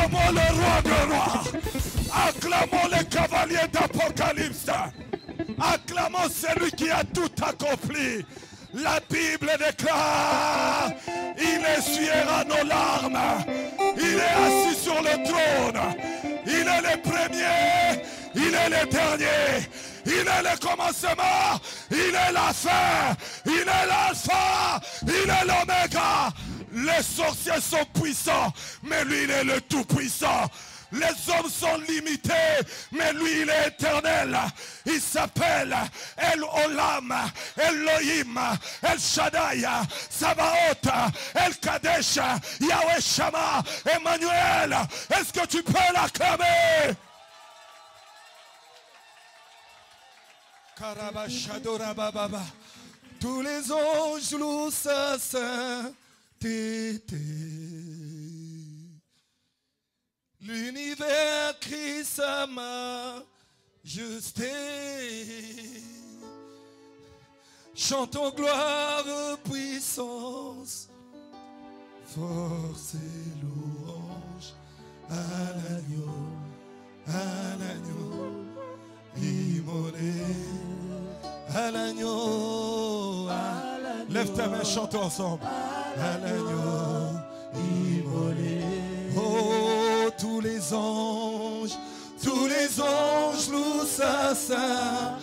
Acclamons le roi de rois. Acclamons le cavalier d'Apocalypse. Acclamons celui qui a tout accompli. La Bible déclare, il essuiera nos larmes. Il est assis sur le trône. Il est le premier, il est le dernier. Il est le commencement, il est la fin. Il est l'alpha, il est l'oméga. Les sorciers sont puissants, mais lui il est le tout-puissant. Les hommes sont limités, mais lui il est éternel. Il s'appelle El Olam, Elohim, El Shaddai, Sabaoth, El Kadesh, Yahweh Shama, Emmanuel. Est-ce que tu peux l'acclamer? Karabashadorababa. Tous les anges louent sa sainteté. L'univers crie sa majesté. Chantons gloire, puissance, force et louange à l'agneau immolé, à l'agneau. Lève ta main, chantons ensemble. À l'agneau immolé. Oh, tous les anges louent sa sainteté.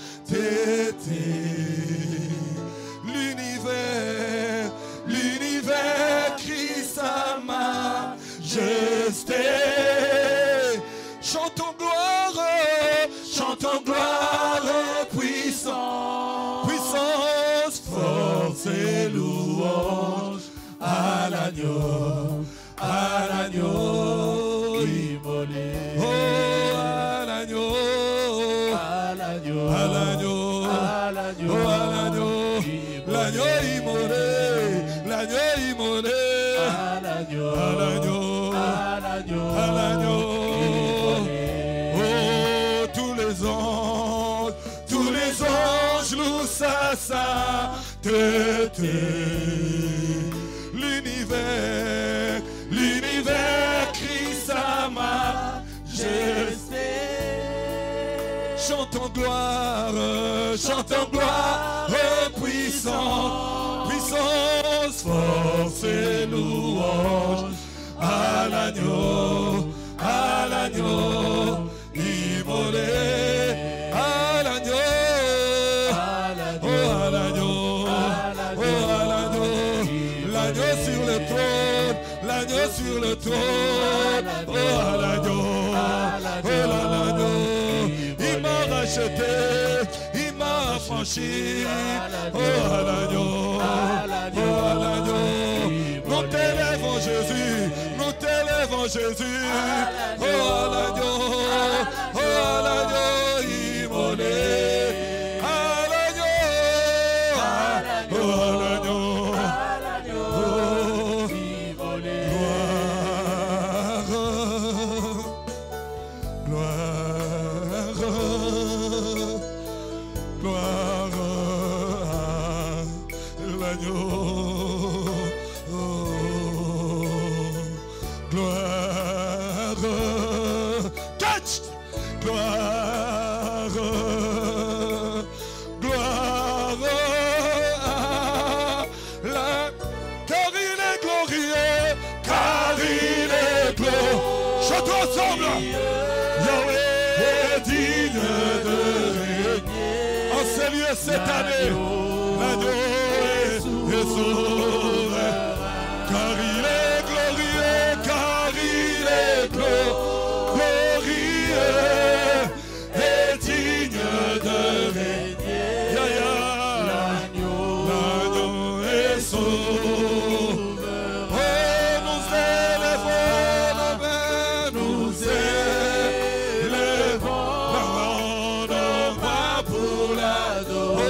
L'univers crie sa majesté. Chantons gloire, puissance, force et louange à l'agneau immolé. Oh, à l'agneau immolé, l'agneau immolé, à l'agneau. Oh, tous les anges louent sa sainteté. L'univers crie sa majesté. Chantons gloire, puissance, force et louange à l'agneau immolé, à l'agneau, l'agneau sur le trône, oh à l'agneau, il m'a racheté, il m'a affranchi, oh à l'agneau, nous t'élèvons Jésus, oh à l'agneau immolé, à l'agneau, cette année, l'agneau est sauveur, car il est glorieux, et digne de régner. L'agneau est sauveur. Oh, nous élevons nos mains, nous élevons nos voix pour l'adorer.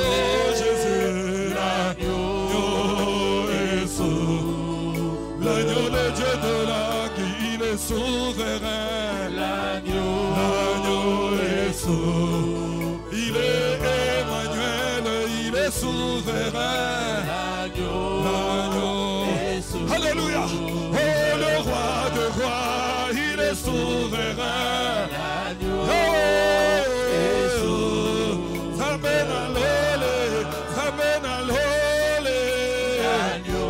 Souverain, l'agneau est souverain. Il est Emmanuel, il est souverain. L'agneau est souverain. Alléluia. Oh, le roi de rois, il est est souverain. L'agneau Yahweh est souverain. Amen, alole, amen, alole. L'agneau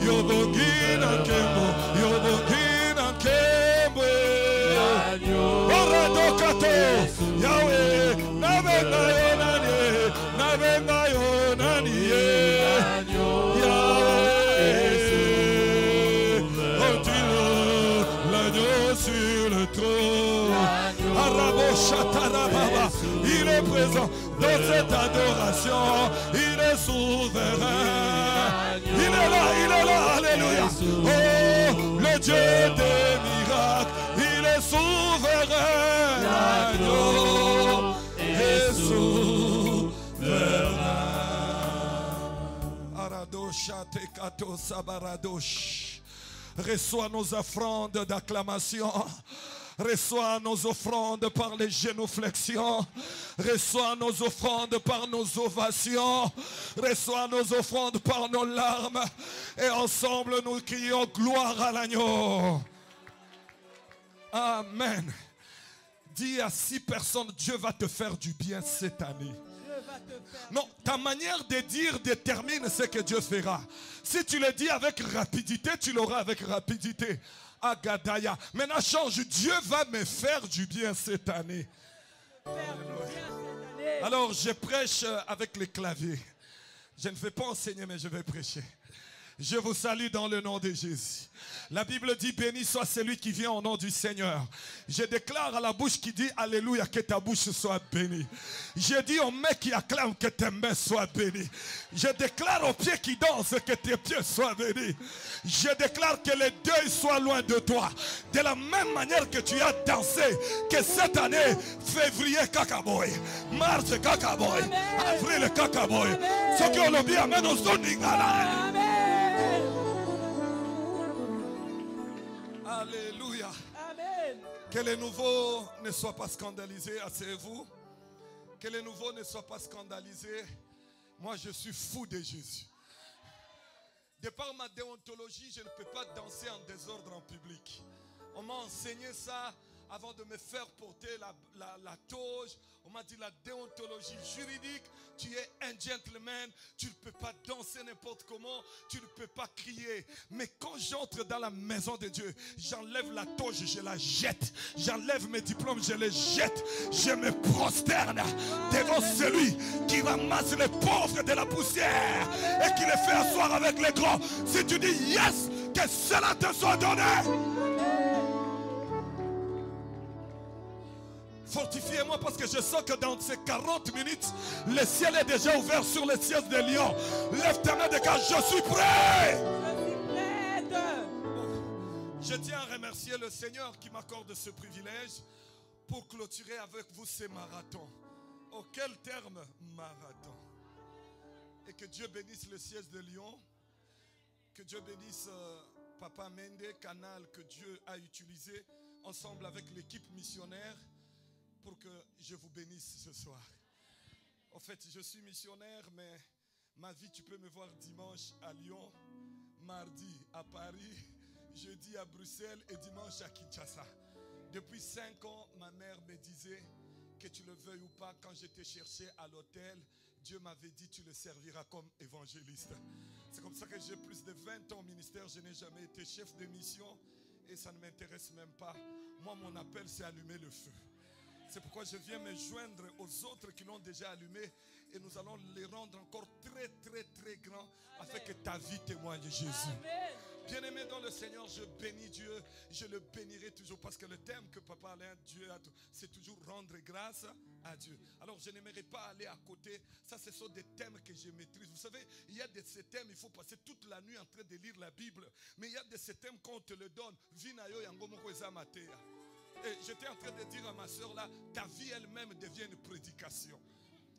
Yobongina kembo, yobongina kembo. L'agneau Oradokato, Yahweh, nabenga yonani, nabenga yonani. Sur le trône, il est présent dans cette adoration, il est souverain, il est là, alléluia. Oh, le Dieu des miracles, il est souverain, l'agneau est souverain. Aradosha tekato sabaradosh. Reçois nos offrandes d'acclamation. Reçois nos offrandes par les génuflexions. Reçois nos offrandes par nos ovations. Reçois nos offrandes par nos larmes. Et ensemble nous crions gloire à l'agneau. Amen. Dis à 6 personnes, Dieu va te faire du bien cette année. Non, ta manière de dire détermine ce que Dieu fera. Si tu le dis avec rapidité, tu l'auras avec rapidité. Agadaya. Maintenant change, Dieu va me faire du bien cette année. Alors je prêche avec les claviers. Je ne vais pas enseigner, mais je vais prêcher. Je vous salue dans le nom de Jésus. La Bible dit, béni soit celui qui vient au nom du Seigneur. Je déclare à la bouche qui dit alléluia que ta bouche soit bénie. Je dis aux mains qui acclament que tes mains soient bénies. Je déclare aux pieds qui dansent que tes pieds soient bénis. Je déclare que les deuils soient loin de toi. De la même manière que tu as dansé, que cette année, février kakaboy, mars kakaboy, avril kakaboy. Ce que l'on dit amène au soningala. Alléluia. Amen. Que les nouveaux ne soient pas scandalisés, asseyez-vous. Que les nouveaux ne soient pas scandalisés. Moi, je suis fou de Jésus. De par ma déontologie, je ne peux pas danser en désordre en public. On m'a enseigné ça avant de me faire porter la toge. On m'a dit la déontologie juridique. Tu es un gentleman. Tu ne peux pas danser n'importe comment. Tu ne peux pas crier. Mais quand j'entre dans la maison de Dieu, j'enlève la toge, je la jette. J'enlève mes diplômes, je les jette. Je me prosterne devant celui qui ramasse les pauvres de la poussière et qui les fait asseoir avec les grands. Si tu dis yes, que cela te soit donné. Fortifiez-moi parce que je sens que dans ces 40 minutes, le ciel est déjà ouvert sur les sièges des lions. Lève ta main de car je suis prêt. Je suis prête. Je tiens à remercier le Seigneur qui m'accorde ce privilège pour clôturer avec vous ces marathons. Oh, quel terme, marathon. Et que Dieu bénisse le siège de Lyon. Que Dieu bénisse Papa Mende, canal que Dieu a utilisé ensemble avec l'équipe missionnaire pour que je vous bénisse ce soir. En fait, je suis missionnaire, mais ma vie, tu peux me voir dimanche à Lyon, mardi à Paris, jeudi à Bruxelles et dimanche à Kinshasa. Depuis 5 ans, ma mère me disait que tu le veuilles ou pas, quand je t'ai cherché à l'hôtel, Dieu m'avait dit tu le serviras comme évangéliste. C'est comme ça que j'ai plus de 20 ans au ministère, je n'ai jamais été chef de mission et ça ne m'intéresse même pas. Moi, mon appel, c'est allumer le feu. C'est pourquoi je viens me joindre aux autres qui l'ont déjà allumé et nous allons les rendre encore très très très grands afin que ta vie témoigne Jésus. Bien-aimé dans le Seigneur, je bénis Dieu, je le bénirai toujours parce que le thème que Papa Alain Dieu a, c'est toujours rendre grâce à Dieu. Alors je n'aimerais pas aller à côté, ça ce sont des thèmes que je maîtrise. Vous savez, il y a de ces thèmes, il faut passer toute la nuit en train de lire la Bible, mais il y a de ces thèmes qu'on te le donne. Vinayo yangomo ezamatea. Et j'étais en train de dire à ma soeur là, ta vie elle-même devient une prédication.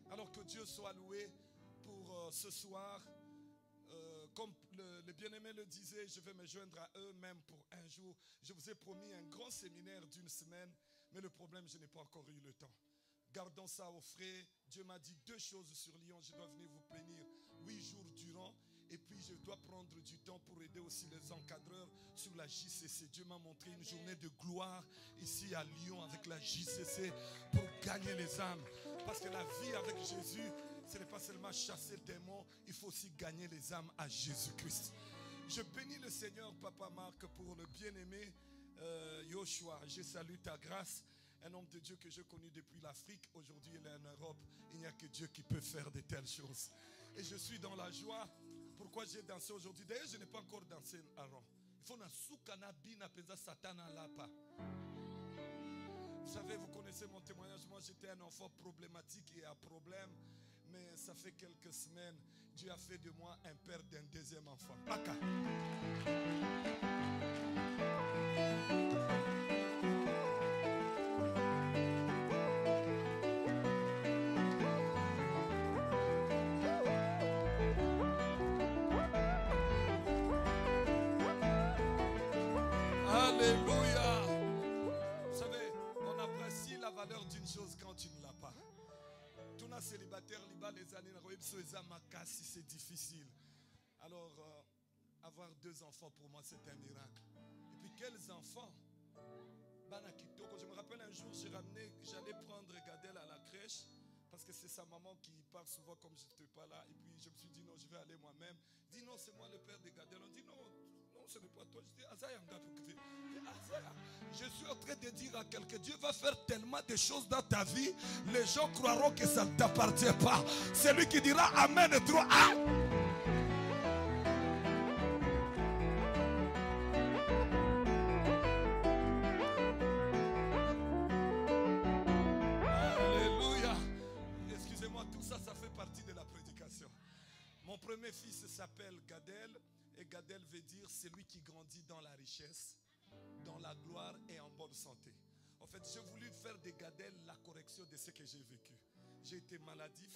Alors que Dieu soit loué pour ce soir. Comme le bien-aimé le disait, je vais me joindre à eux-mêmes pour un jour. Je vous ai promis un grand séminaire d'1 semaine, mais le problème, je n'ai pas encore eu le temps. Gardons ça au frais. Dieu m'a dit 2 choses sur Lyon. Je dois venir vous bénir 8 jours durant. Et puis je dois prendre du temps pour aider aussi les encadreurs sur la JCC. Dieu m'a montré une journée de gloire ici à Lyon avec la JCC pour gagner les âmes. Parce que la vie avec Jésus, ce n'est pas seulement chasser le démon, il faut aussi gagner les âmes à Jésus-Christ. Je bénis le Seigneur, Papa Marc, pour le bien-aimé Yoshua. Je salue ta grâce. Un homme de Dieu que j'ai connu depuis l'Afrique. Aujourd'hui, il est en Europe. Il n'y a que Dieu qui peut faire de telles choses. Et je suis dans la joie. Pourquoi j'ai dansé aujourd'hui? D'ailleurs, je n'ai pas encore dansé avant. Il faut satana lapa. Vous savez, vous connaissez mon témoignage. Moi, j'étais un enfant problématique et à problème. Mais ça fait quelques semaines, Dieu a fait de moi un père d'un deuxième enfant. Baka. Alléluia. Vous savez, on apprécie la valeur d'une chose quand tu ne l'as pas. Tous les célibataires, les années, c'est difficile. Alors, avoir 2 enfants pour moi, c'est un miracle. Et puis, quels enfants? Je me rappelle un jour, j'allais prendre Gadel à la crèche. Parce que c'est sa maman qui part souvent comme je n'étais pas là. Et puis je me suis dit non, je vais aller moi-même. Dit non, c'est moi le père de Gadel. On dit non, ce n'est pas toi. Je dis Azaya, je suis en train de dire à quelqu'un, Dieu va faire tellement de choses dans ta vie, les gens croiront que ça ne t'appartient pas. C'est lui qui dira Amen et trop. Ça fait partie de la prédication. Mon premier fils s'appelle Gadel. Et Gadel veut dire celui qui grandit dans la richesse, dans la gloire et en bonne santé. En fait, j'ai voulu faire de Gadel la correction de ce que j'ai vécu. J'ai été maladif,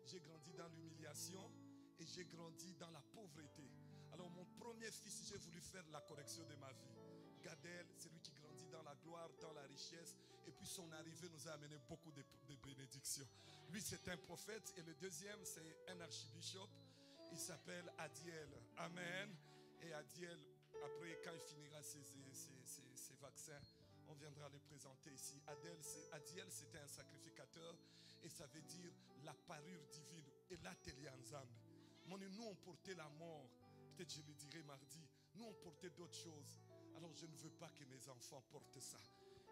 j'ai grandi dans l'humiliation et j'ai grandi dans la pauvreté. Alors mon premier fils, j'ai voulu faire la correction de ma vie. Gadel, c'est lui qui grandit dans la gloire, dans la richesse. Et puis son arrivée nous a amené beaucoup de bénédictions. Lui, c'est un prophète. Et le deuxième, c'est un archibishop. Il s'appelle Adiel. Amen. Et Adiel, après, quand il finira ses vaccins, on viendra le présenter ici. Adiel, c'était un sacrificateur. Et ça veut dire la parure divine. Et là, nous, on portait la mort. Peut-être je le dirai mardi. Nous, on portait d'autres choses. Alors je ne veux pas que mes enfants portent ça.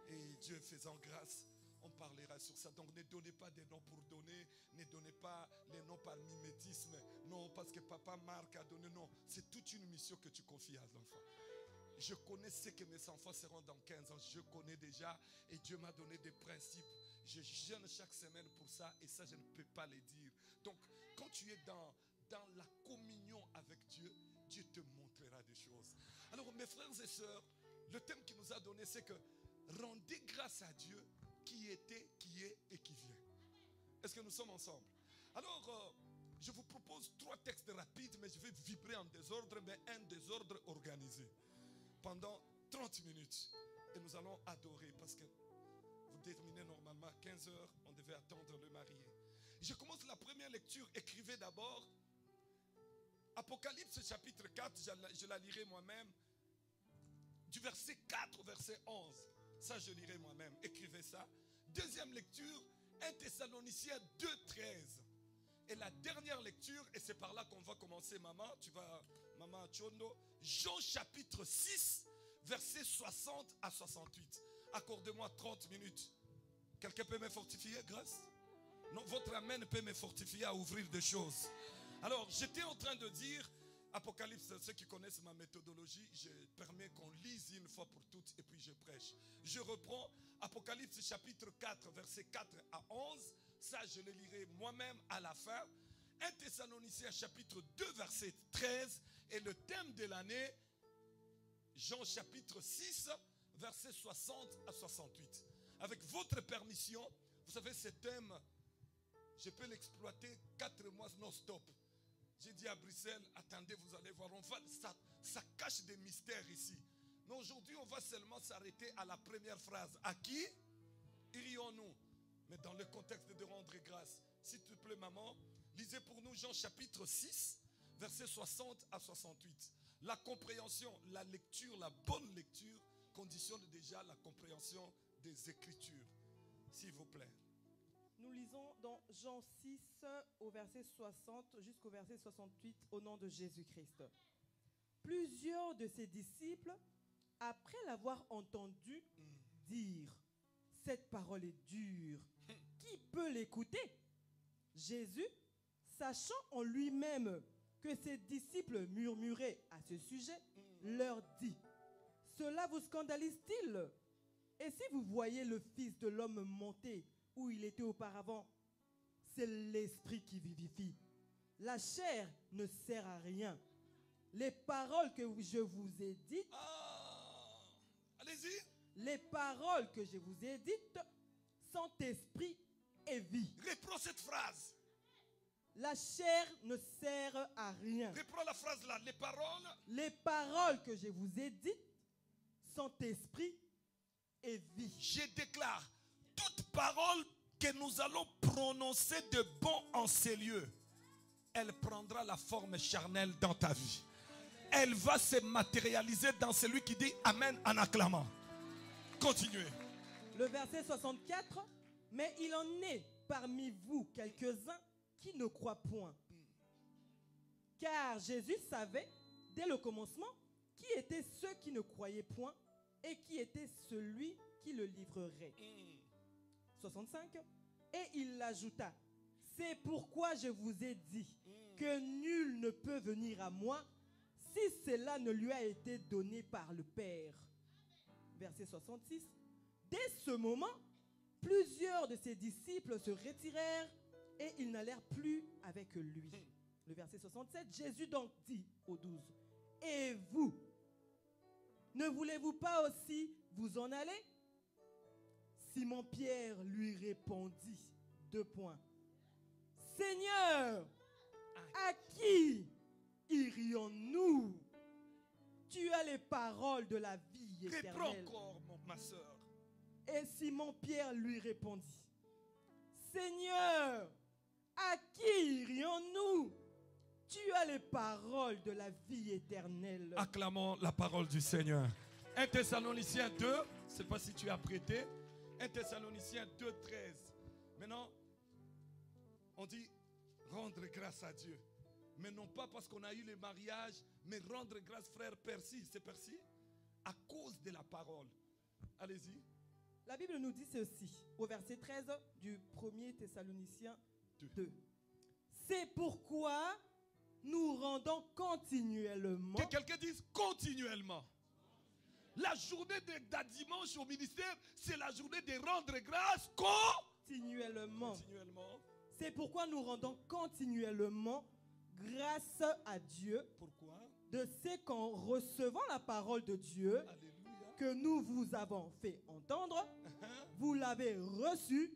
Et Dieu faisant grâce, on parlera sur ça. Donc ne donnez pas des noms pour donner. Ne donnez pas les noms par mimétisme. Non, parce que papa Marc a donné. Non, c'est toute une mission que tu confies à l'enfant. Je connais ce que mes enfants seront dans 15 ans. Je connais déjà. Et Dieu m'a donné des principes. Je jeûne chaque semaine pour ça. Et ça, je ne peux pas le dire. Donc, quand tu es dans la communion avec Dieu, Dieu te montrera des choses. Alors mes frères et sœurs, le thème qu'il nous a donné, c'est que rendez grâce à Dieu qui était, qui est et qui vient. Est-ce que nous sommes ensemble? Alors, je vous propose 3 textes rapides, mais je vais vibrer en désordre, mais un désordre organisé. Pendant 30 minutes. Et nous allons adorer parce que vous terminez normalement à 15 h, on devait attendre le marié. Je commence la première lecture. Écrivez d'abord Apocalypse chapitre 4, je la lirai moi-même. Du verset 4 au verset 11. Ça, je lirai moi-même. Écrivez ça. Deuxième lecture, 1 Thessaloniciens 2, 13. Et la dernière lecture, et c'est par là qu'on va commencer, maman. Tu vas, maman Chondo. Jean chapitre 6, verset 60 à 68. Accordez-moi 30 minutes. Quelqu'un peut me fortifier, grâce? Non, votre amen peut me fortifier à ouvrir des choses. Alors, j'étais en train de dire, Apocalypse, ceux qui connaissent ma méthodologie, je permets qu'on lise une fois pour toutes et puis je prêche. Je reprends Apocalypse chapitre 4, versets 4 à 11. Ça, je le lirai moi-même à la fin. 1 Thessaloniciens chapitre 2, verset 13. Et le thème de l'année, Jean chapitre 6, verset 60 à 68. Avec votre permission, vous savez, ce thème, je peux l'exploiter 4 mois non-stop. J'ai dit à Bruxelles, attendez, vous allez voir, ça cache des mystères ici. Mais aujourd'hui, on va seulement s'arrêter à la première phrase. À qui irions-nous? Mais dans le contexte de rendre grâce, s'il te plaît, maman, lisez pour nous Jean chapitre 6, versets 60 à 68. La compréhension, la lecture, la bonne lecture conditionne déjà la compréhension des Écritures. S'il vous plaît. Nous lisons dans Jean 6 au verset 60 jusqu'au verset 68 au nom de Jésus-Christ. Plusieurs de ses disciples, après l'avoir entendu dire « Cette parole est dure, qui peut l'écouter ?» Jésus, sachant en lui-même que ses disciples murmuraient à ce sujet, leur dit « Cela vous scandalise-t-il? Et si vous voyez le Fils de l'homme monter où il était auparavant, c'est l'Esprit qui vivifie. La chair ne sert à rien. Les paroles que je vous ai dites, Allez-y. les paroles que je vous ai dites sont esprit et vie. Reprends cette phrase. La chair ne sert à rien. Reprends la phrase là. Les paroles que je vous ai dites sont esprit et vie. Je déclare, toute parole que nous allons prononcer de bon en ces lieux, elle prendra la forme charnelle dans ta vie. Elle va se matérialiser dans celui qui dit Amen en acclamant. Continuez. Le verset 64, mais il en est parmi vous quelques-uns qui ne croient point. Car Jésus savait dès le commencement qui étaient ceux qui ne croyaient point et qui était celui qui le livrerait. 65. Et il ajouta, c'est pourquoi je vous ai dit que nul ne peut venir à moi si cela ne lui a été donné par le Père. Verset 66. Dès ce moment, plusieurs de ses disciples se retirèrent et ils n'allèrent plus avec lui. Le verset 67, Jésus donc dit aux 12, et vous, ne voulez-vous pas aussi vous en aller? Simon-Pierre lui répondit, 2 points. Seigneur, à qui irions-nous? Tu as les paroles de la vie éternelle. Reprends encore, ma soeur. Et Simon-Pierre lui répondit, Seigneur, à qui irions-nous? Tu as les paroles de la vie éternelle. Acclamons la parole du Seigneur. 1 Thessaloniciens 2, je ne sais pas si tu as prêté. 1 Thessaloniciens 2, 13. Maintenant, on dit rendre grâce à Dieu. Mais non pas parce qu'on a eu le mariage, mais rendre grâce, frère Percy. C'est Percy? À cause de la parole. Allez-y. La Bible nous dit ceci, au verset 13 du 1er Thessaloniciens 2. C'est pourquoi nous rendons continuellement. Que quelqu'un dise continuellement. La journée d'un dimanche au ministère, c'est la journée de rendre grâce continuellement. Continuellement. C'est pourquoi nous rendons continuellement grâce à Dieu. Pourquoi? De ce qu'en recevant la parole de Dieu, Alléluia, que nous vous avons fait entendre, vous l'avez reçue,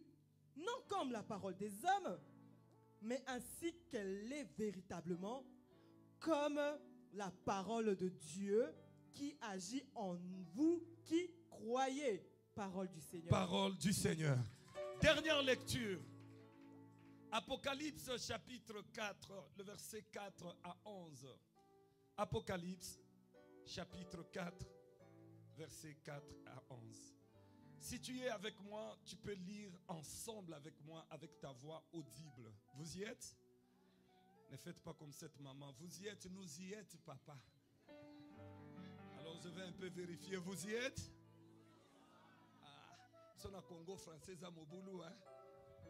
non comme la parole des hommes, mais ainsi qu'elle est véritablement, comme la parole de Dieu qui agit en vous qui croyez. Parole du Seigneur. Parole du Seigneur. Dernière lecture. Apocalypse chapitre 4, le verset 4 à 11. Apocalypse chapitre 4, verset 4 à 11. Si tu es avec moi, tu peux lire ensemble avec moi, avec ta voix audible. Vous y êtes? Ne faites pas comme cette maman. Vous y êtes, nous y êtes, papa. Alors je vais un peu vérifier. Vous y êtes? Ah, son a Congo français à Moboulou, hein?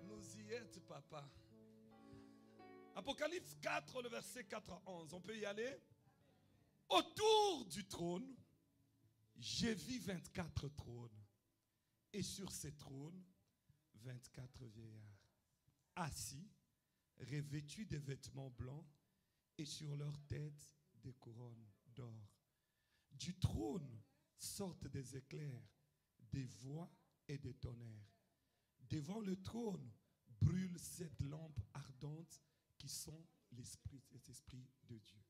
Nous y êtes, papa. Apocalypse 4, le verset 4 à 11. On peut y aller? Autour du trône, j'ai vu 24 trônes. Et sur ces trônes, 24 vieillards. Assis, revêtus de vêtements blancs, et sur leurs têtes des couronnes d'or. Du trône sortent des éclairs, des voix et des tonnerres. Devant le trône brûlent 7 lampes ardentes qui sont l'esprit de Dieu.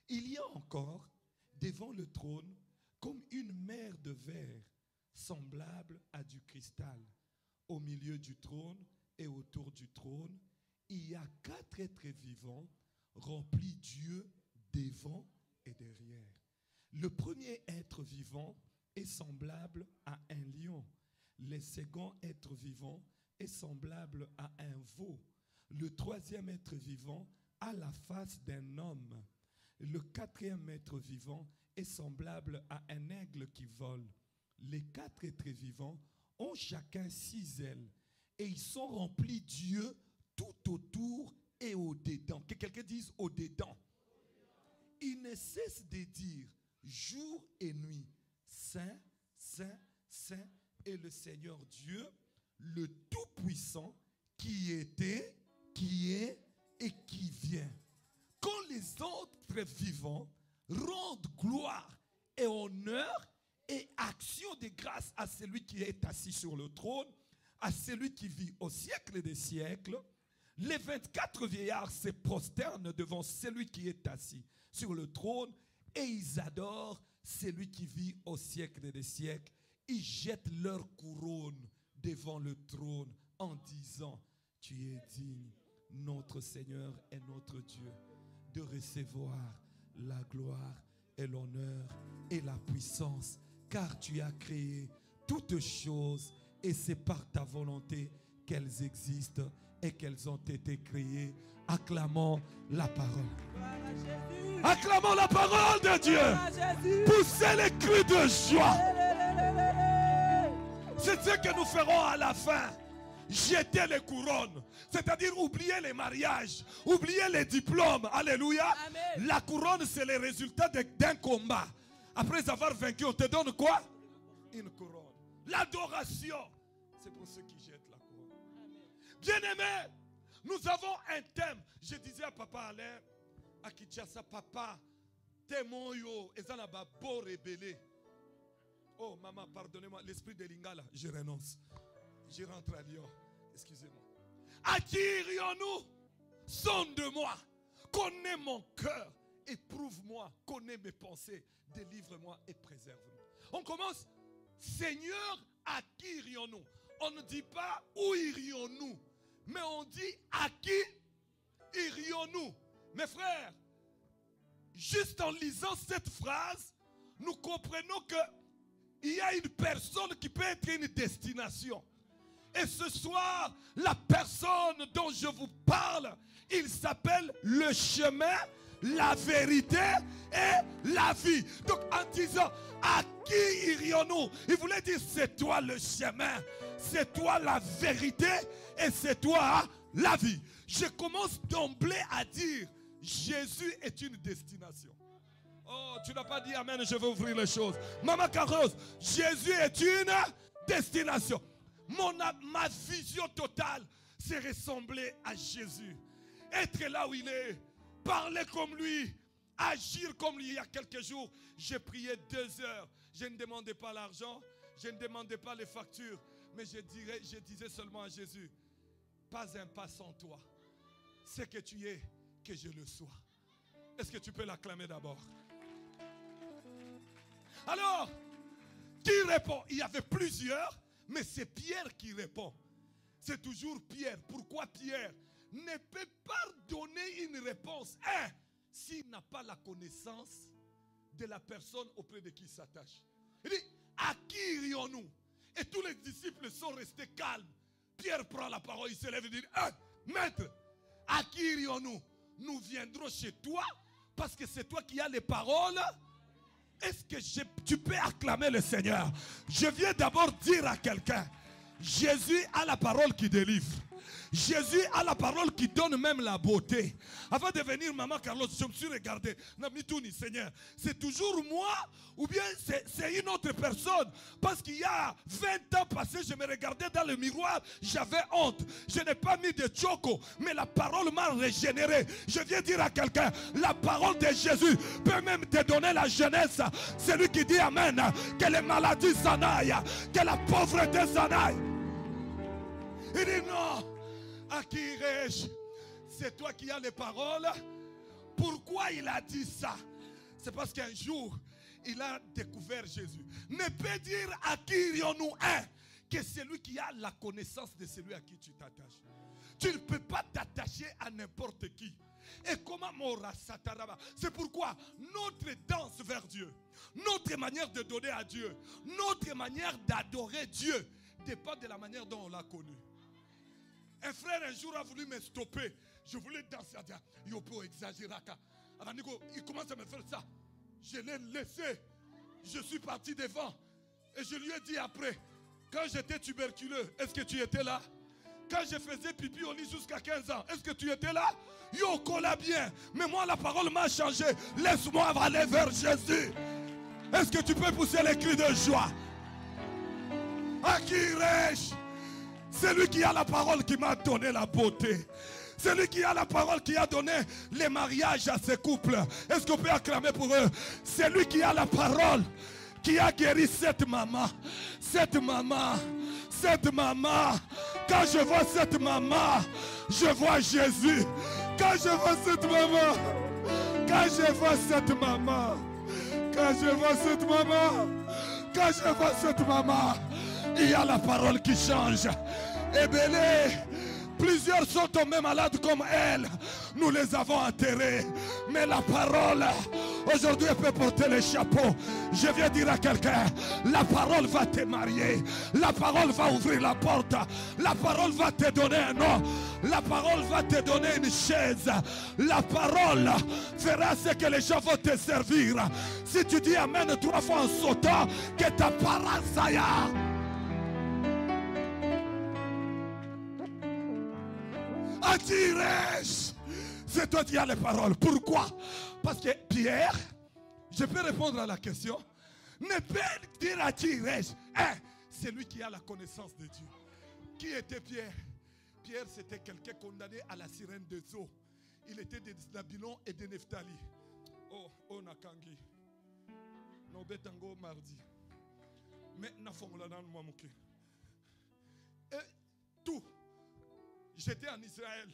Il y a encore devant le trône comme une mer de verre semblable à du cristal. Au milieu du trône et autour du trône, il y a 4 êtres vivants remplit Dieu devant et derrière. Le premier être vivant est semblable à un lion. Le second être vivant est semblable à un veau. Le troisième être vivant a la face d'un homme. Le quatrième être vivant est semblable à un aigle qui vole. Les quatre êtres vivants ont chacun 6 ailes et ils sont remplis Dieu tout autour et au-dedans. Que quelqu'un dise au-dedans. Ils ne cessent de dire jour et nuit, Saint, Saint, Saint est le Seigneur Dieu, le Tout-Puissant, qui était, qui est et qui vient. Quand les autres vivants rendent gloire et honneur et action de grâce à celui qui est assis sur le trône, à celui qui vit au siècle des siècles, les 24 vieillards se prosternent devant celui qui est assis sur le trône et ils adorent celui qui vit au siècle des siècles. Ils jettent leur couronne devant le trône en disant, tu es digne, notre Seigneur et notre Dieu, de recevoir la gloire et l'honneur et la puissance, car tu as créé toutes choses et c'est par ta volonté qu'elles existent et qu'elles ont été créées. Acclamons la parole. Acclamons la parole de Dieu. Poussez les cris de joie. C'est ce que nous ferons à la fin. Jeter les couronnes, c'est-à-dire oublier les mariages, oublier les diplômes. Alléluia. Amen. La couronne, c'est le résultat d'un combat. Après avoir vaincu, on te donne quoi? Une couronne. L'adoration, c'est pour ceux qui jettent la couronne. Bien-aimés, nous avons un thème. Je disais à papa Alain, à Kinshasa, papa, témoin yo, et ça n'a pas beau rébellé. Oh maman, pardonnez-moi, l'esprit de Lingala, je renonce. Je rentre à Lyon. Excusez-moi. À qui irions-nous? Sonde-moi. Connais mon cœur. Éprouve-moi. Connais mes pensées. Délivre-moi et préserve-moi. On commence. Seigneur, à qui irions-nous? On ne dit pas où irions-nous, mais on dit à qui irions-nous? Mes frères, juste en lisant cette phrase, nous comprenons qu'il y a une personne qui peut être une destination. Et ce soir, la personne dont je vous parle, il s'appelle le chemin, la vérité et la vie. Donc en disant, à qui irions-nous? Il voulait dire, c'est toi le chemin, c'est toi la vérité et c'est toi la vie. Je commence d'emblée à dire, Jésus est une destination. Oh, tu n'as pas dit amen, je vais ouvrir les choses. Maman Carlos, Jésus est une destination. Ma vision totale, c'est ressembler à Jésus. Être là où il est, parler comme lui, agir comme lui. Il y a quelques jours, j'ai prié 2 heures. Je ne demandais pas l'argent, je ne demandais pas les factures, mais je disais seulement à Jésus, pas un pas sans toi. C'est que tu es, que je le sois. Est-ce que tu peux l'acclamer d'abord? Alors, qui répond? Il y avait plusieurs, mais c'est Pierre qui répond. C'est toujours Pierre. Pourquoi Pierre ne peut pas donner une réponse s'il n'a pas la connaissance de la personne auprès de qui il s'attache? Il dit, à qui irions-nous? Et tous les disciples sont restés calmes. Pierre prend la parole, il se lève et dit, maître, à qui irions-nous? Nous viendrons chez toi parce que c'est toi qui as les paroles. Est-ce que tu peux acclamer le Seigneur? Je viens d'abord dire à quelqu'un, Jésus a la parole qui délivre. Jésus a la parole qui donne même la beauté. Avant de venir, maman Carlos, je me suis regardé. Namitouni, Seigneur, c'est toujours moi ou bien c'est une autre personne? Parce qu'il y a 20 ans passés, je me regardais dans le miroir, j'avais honte. Je n'ai pas mis de choco, mais la parole m'a régénéré. Je viens dire à quelqu'un, la parole de Jésus peut même te donner la jeunesse. Celui qui dit amen, que les maladies s'en aillent, que la pauvreté s'en aille. Il dit non. À qui irai-je? C'est toi qui as les paroles. Pourquoi il a dit ça? C'est parce qu'un jour, il a découvert Jésus. Ne peut dire à qui irions-nous que celui qui a la connaissance de celui à qui tu t'attaches. Tu ne peux pas t'attacher à n'importe qui. Et comment c'est pourquoi notre danse vers Dieu, notre manière de donner à Dieu, notre manière d'adorer Dieu dépend de la manière dont on l'a connu. Un frère un jour a voulu me stopper. Je voulais danser à dire, il peut exagérer. Il commence à me faire ça. Je l'ai laissé. Je suis parti devant. Et je lui ai dit après, quand j'étais tuberculeux, est-ce que tu étais là? Quand je faisais pipi au lit jusqu'à 15 ans, est-ce que tu étais là? Yo, colla bien. Mais moi, la parole m'a changé. Laisse-moi aller vers Jésus. Est-ce que tu peux pousser les cris de joie? À qui irai-je? C'est lui qui a la parole qui m'a donné la beauté. C'est lui qui a la parole qui a donné les mariages à ces couples. Est-ce qu'on peut acclamer pour eux? C'est lui qui a la parole qui a guéri cette maman. Cette maman. Cette maman. Quand je vois cette maman, je vois Jésus. Quand je vois cette maman. Quand je vois cette maman. Quand je vois cette maman. Quand je vois cette maman. Il y a la parole qui change. Et Bélé, plusieurs sont tombés malades comme elle. Nous les avons enterrés. Mais la parole, aujourd'hui, elle peut porter le chapeau. Je viens dire à quelqu'un, la parole va te marier. La parole va ouvrir la porte. La parole va te donner un nom. La parole va te donner une chaise. La parole fera ce que les gens vont te servir. Si tu dis Amen 3 fois en sautant, que ta parole s'aille. Attirez-je. C'est toi qui as les paroles. Pourquoi? Parce que Pierre, je peux répondre à la question. Ne peut dire attirez-je. C'est lui qui a la connaissance de Dieu. Qui était Pierre? Pierre, c'était quelqu'un condamné à la sirène des eaux. Il était de Nabilon et de Nephtali. Oh, Nakangi. No betango mardi. Mais na fongola dans moi moké. Et tout. J'étais en Israël.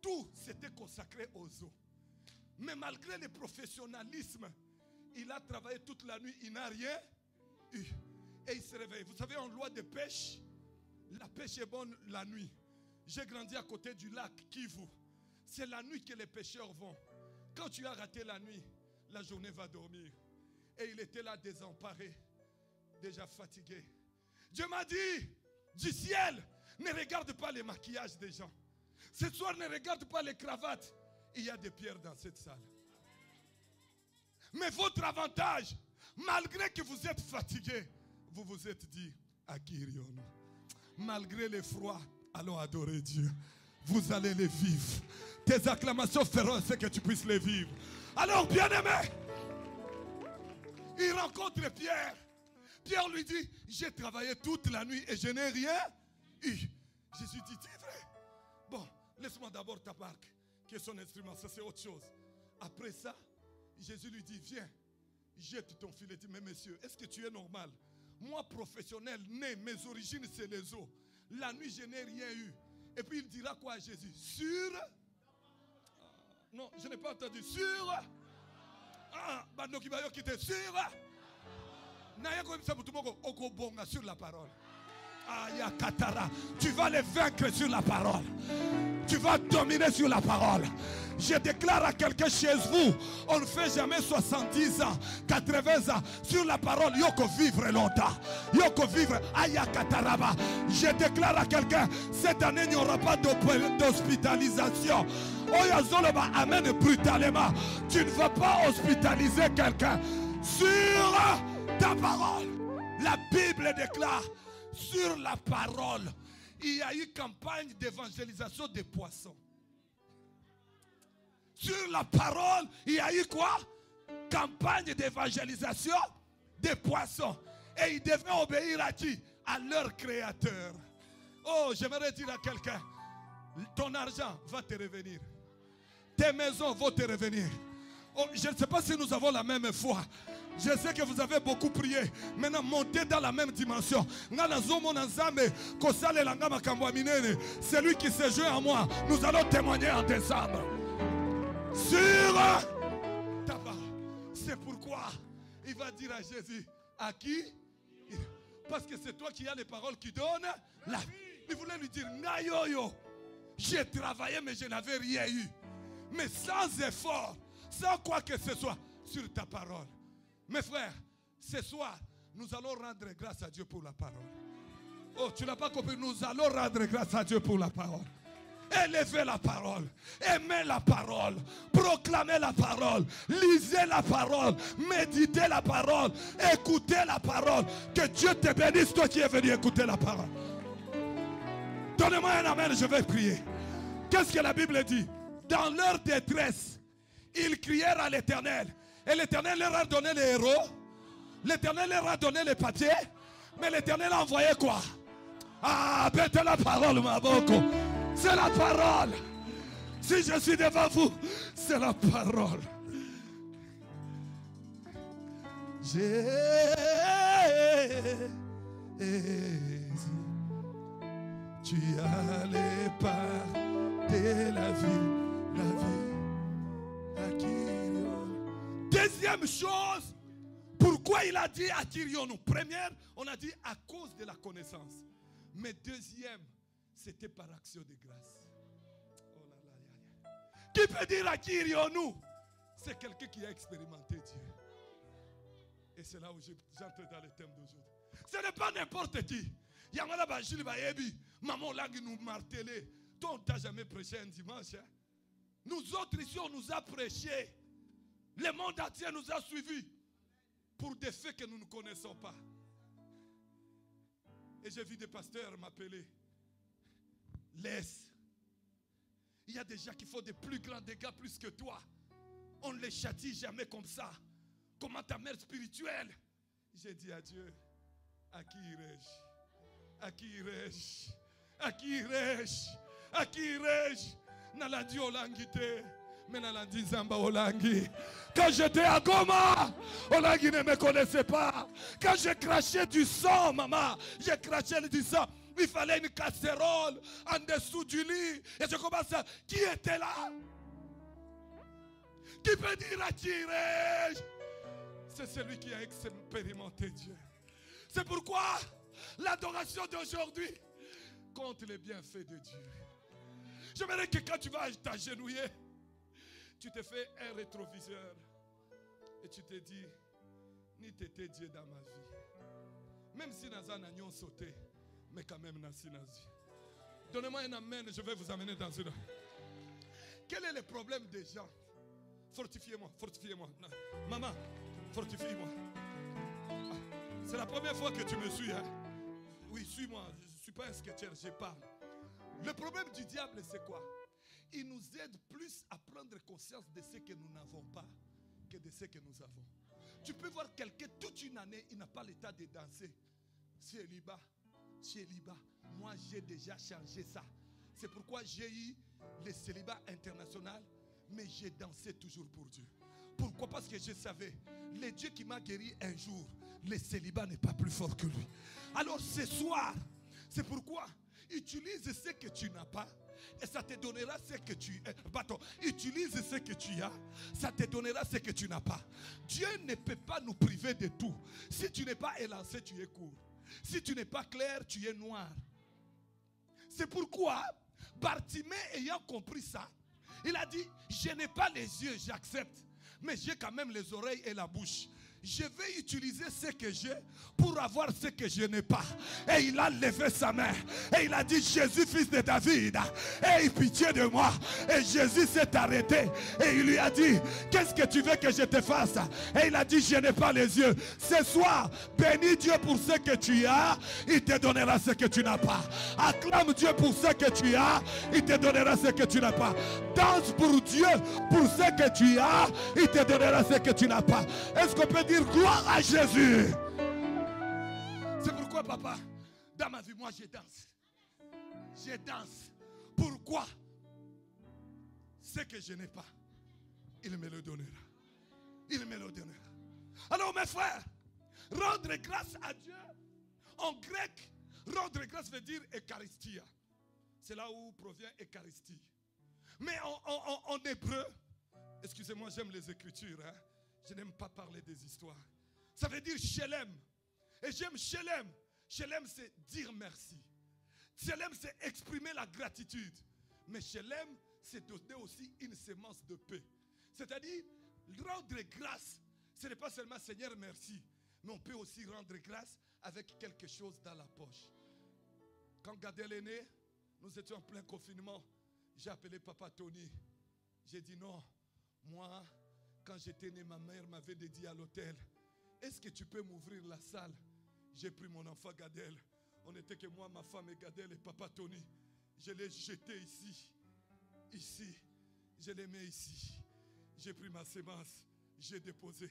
Tout s'était consacré aux eaux. Mais malgré le professionnalisme, il a travaillé toute la nuit, il n'a rien eu. Et il se réveille. Vous savez, en loi de pêche, la pêche est bonne la nuit. J'ai grandi à côté du lac Kivu. C'est la nuit que les pêcheurs vont. Quand tu as raté la nuit, la journée va dormir. Et il était là désemparé, déjà fatigué. Dieu m'a dit, du ciel, ne regarde pas les maquillages des gens. Ce soir, ne regarde pas les cravates. Il y a des pierres dans cette salle. Mais votre avantage, malgré que vous êtes fatigué, vous vous êtes dit, à qui irions-nous? Malgré le froid, allons adorer Dieu. Vous allez les vivre. Tes acclamations feront ce que tu puisses les vivre. Alors, bien-aimé, il rencontre Pierre. Pierre lui dit, j'ai travaillé toute la nuit et je n'ai rien eu. Jésus dit, c'est vrai. Bon, laisse-moi d'abord ta barque, qui est son instrument, ça c'est autre chose. Après ça, Jésus lui dit, viens, jette ton filet. Mais monsieur, est-ce que tu es normal? Moi, professionnel, né, mes origines c'est les eaux. La nuit, je n'ai rien eu. Et puis il dira quoi à Jésus? Sur? Non, je n'ai pas entendu. Sur? Sur la parole. Tu vas les vaincre sur la parole. Tu vas dominer sur la parole. Je déclare à quelqu'un chez vous, on ne fait jamais 70 ans, 80 ans sur la parole. Yoko vivre longtemps. Yoko vivre. Ayakataraba. Je déclare à quelqu'un, cette année il n'y aura pas d'hospitalisation. Oyazoloba amène brutalement. Tu ne vas pas hospitaliser quelqu'un sur ta parole. La Bible déclare, sur la parole, il y a eu campagne d'évangélisation des poissons. Sur la parole, il y a eu quoi? Campagne d'évangélisation des poissons. Et ils devaient obéir à qui? À leur créateur. Oh, j'aimerais dire à quelqu'un, ton argent va te revenir. Tes maisons vont te revenir. Oh, je ne sais pas si nous avons la même foi. Je sais que vous avez beaucoup prié. Maintenant, montez dans la même dimension. Celui qui s'est joué en moi, nous allons témoigner en décembre. Sur ta parole. C'est pourquoi il va dire à Jésus, à qui? Parce que c'est toi qui as les paroles qui donnent la vie. Il voulait lui dire, Nayoyo, j'ai travaillé mais je n'avais rien eu. mais sans effort, sans quoi que ce soit, sur ta parole. Mes frères, ce soir, nous allons rendre grâce à Dieu pour la parole. Oh, tu n'as pas compris, nous allons rendre grâce à Dieu pour la parole. Élevez la parole, aimez la parole, proclamez la parole, lisez la parole, méditez la parole, écoutez la parole. Que Dieu te bénisse, toi qui es venu écouter la parole. Donnez-moi un amen, je vais prier. Qu'est-ce que la Bible dit? Dans leur détresse, ils crièrent à l'Éternel. Et l'Éternel leur a donné les héros. L'Éternel leur a donné les papiers. Mais l'Éternel a envoyé quoi? Ah, bête la parole, ma boko. C'est la parole. Si je suis devant vous, c'est la parole. Tu allais parler la vie à Kyrion. Deuxième chose, pourquoi il a dit à Kyrion? Première, on a dit à cause de la connaissance. Mais deuxième, c'était par action de grâce. Oh là là, qui peut dire à Kyrion nous? C'est quelqu'un qui a expérimenté Dieu. Et c'est là où j'entre dans le thème d'aujourd'hui. Ce n'est pas n'importe qui. Yamala Bajili Bayebi, maman langue nous martelé. Toi, on t'a jamais prêché un dimanche. Hein? Nous autres ici, on nous a prêché. Le monde entier nous a suivis pour des faits que nous ne connaissons pas. Et j'ai vu des pasteurs m'appeler. Laisse. Il y a des gens qui font des plus grands dégâts plus que toi. On ne les châtie jamais comme ça. Comment ta mère spirituelle? J'ai dit à Dieu, à qui irai-je? À qui irai-je? À qui irai-je? À qui irai-je? Nalandi Olangite, mais Nalandi Zamba Olangi. Quand j'étais à Goma, Olangi ne me connaissait pas. Quand j'ai craché du sang, maman, j'ai craché du sang. Il fallait une casserole en dessous du lit. Et je commence à... Qui était là? Qui peut dire à qui irai-je? C'est celui qui a expérimenté Dieu. C'est pourquoi l'adoration d'aujourd'hui compte les bienfaits de Dieu. J'aimerais que quand tu vas t'agenouiller, tu te fais un rétroviseur et tu te dis, ni t'étais Dieu dans ma vie. Même si Nazan a nion sauté, mais quand même Nazi. Donnez-moi un amen, je vais vous amener dans une... Quel est le problème des gens? Fortifiez-moi, fortifiez-moi. Maman, fortifie-moi. C'est la première fois que tu me suis. Hein? Oui, suis-moi. Je ne suis pas un sketcher, je parle. Le problème du diable, c'est quoi? Il nous aide plus à prendre conscience de ce que nous n'avons pas que de ce que nous avons. Tu peux voir quelqu'un toute une année, il n'a pas l'état de danser. Célibat. Moi, j'ai déjà changé ça. C'est pourquoi j'ai eu le célibat international, mais j'ai dansé toujours pour Dieu. Pourquoi? Parce que je savais, le Dieu qui m'a guéri un jour, le célibat n'est pas plus fort que lui. Alors ce soir, c'est pourquoi utilise ce que tu n'as pas et ça te donnera ce que tu utilise ce que tu as, ça te donnera ce que tu n'as pas. Dieu ne peut pas nous priver de tout. Si tu n'es pas élancé, tu es court. Si tu n'es pas clair, tu es noir. C'est pourquoi Bartimée, ayant compris ça, il a dit, je n'ai pas les yeux, j'accepte, mais j'ai quand même les oreilles et la bouche. Je vais utiliser ce que j'ai pour avoir ce que je n'ai pas. Et il a levé sa main. Et il a dit, Jésus, fils de David, aie pitié de moi. Et Jésus s'est arrêté. Et il lui a dit, qu'est-ce que tu veux que je te fasse? Et il a dit, je n'ai pas les yeux. Ce soir, bénis Dieu pour ce que tu as. Il te donnera ce que tu n'as pas. Acclame Dieu pour ce que tu as. Il te donnera ce que tu n'as pas. Danse pour Dieu pour ce que tu as. Il te donnera ce que tu n'as pas. Est-ce qu'on peut dire gloire à Jésus? C'est pourquoi, papa, dans ma vie, moi je danse. Je danse. Pourquoi? Ce que je n'ai pas, il me le donnera. Il me le donnera. Alors mes frères, rendre grâce à Dieu, en grec, rendre grâce veut dire Eucharistia. C'est là où provient Eucharistie. Mais en hébreu, excusez-moi, j'aime les écritures, hein? Je n'aime pas parler des histoires. Ça veut dire Shelem. Et j'aime Shelem. Shelem, c'est dire merci. Shelem, c'est exprimer la gratitude. Mais Shelem, c'est donner aussi une sémence de paix. C'est-à-dire, rendre grâce, ce n'est pas seulement Seigneur merci, mais on peut aussi rendre grâce avec quelque chose dans la poche. Quand Gadel est né, nous étions en plein confinement. J'ai appelé Papa Tony. J'ai dit non, moi, quand j'étais né, ma mère m'avait dédié à l'hôtel. Est-ce que tu peux m'ouvrir la salle? J'ai pris mon enfant Gadel. On n'était que moi, ma femme et Gadel et Papa Tony. Je l'ai jeté ici. Ici. Je l'ai mis ici. J'ai pris ma sémence. J'ai déposé.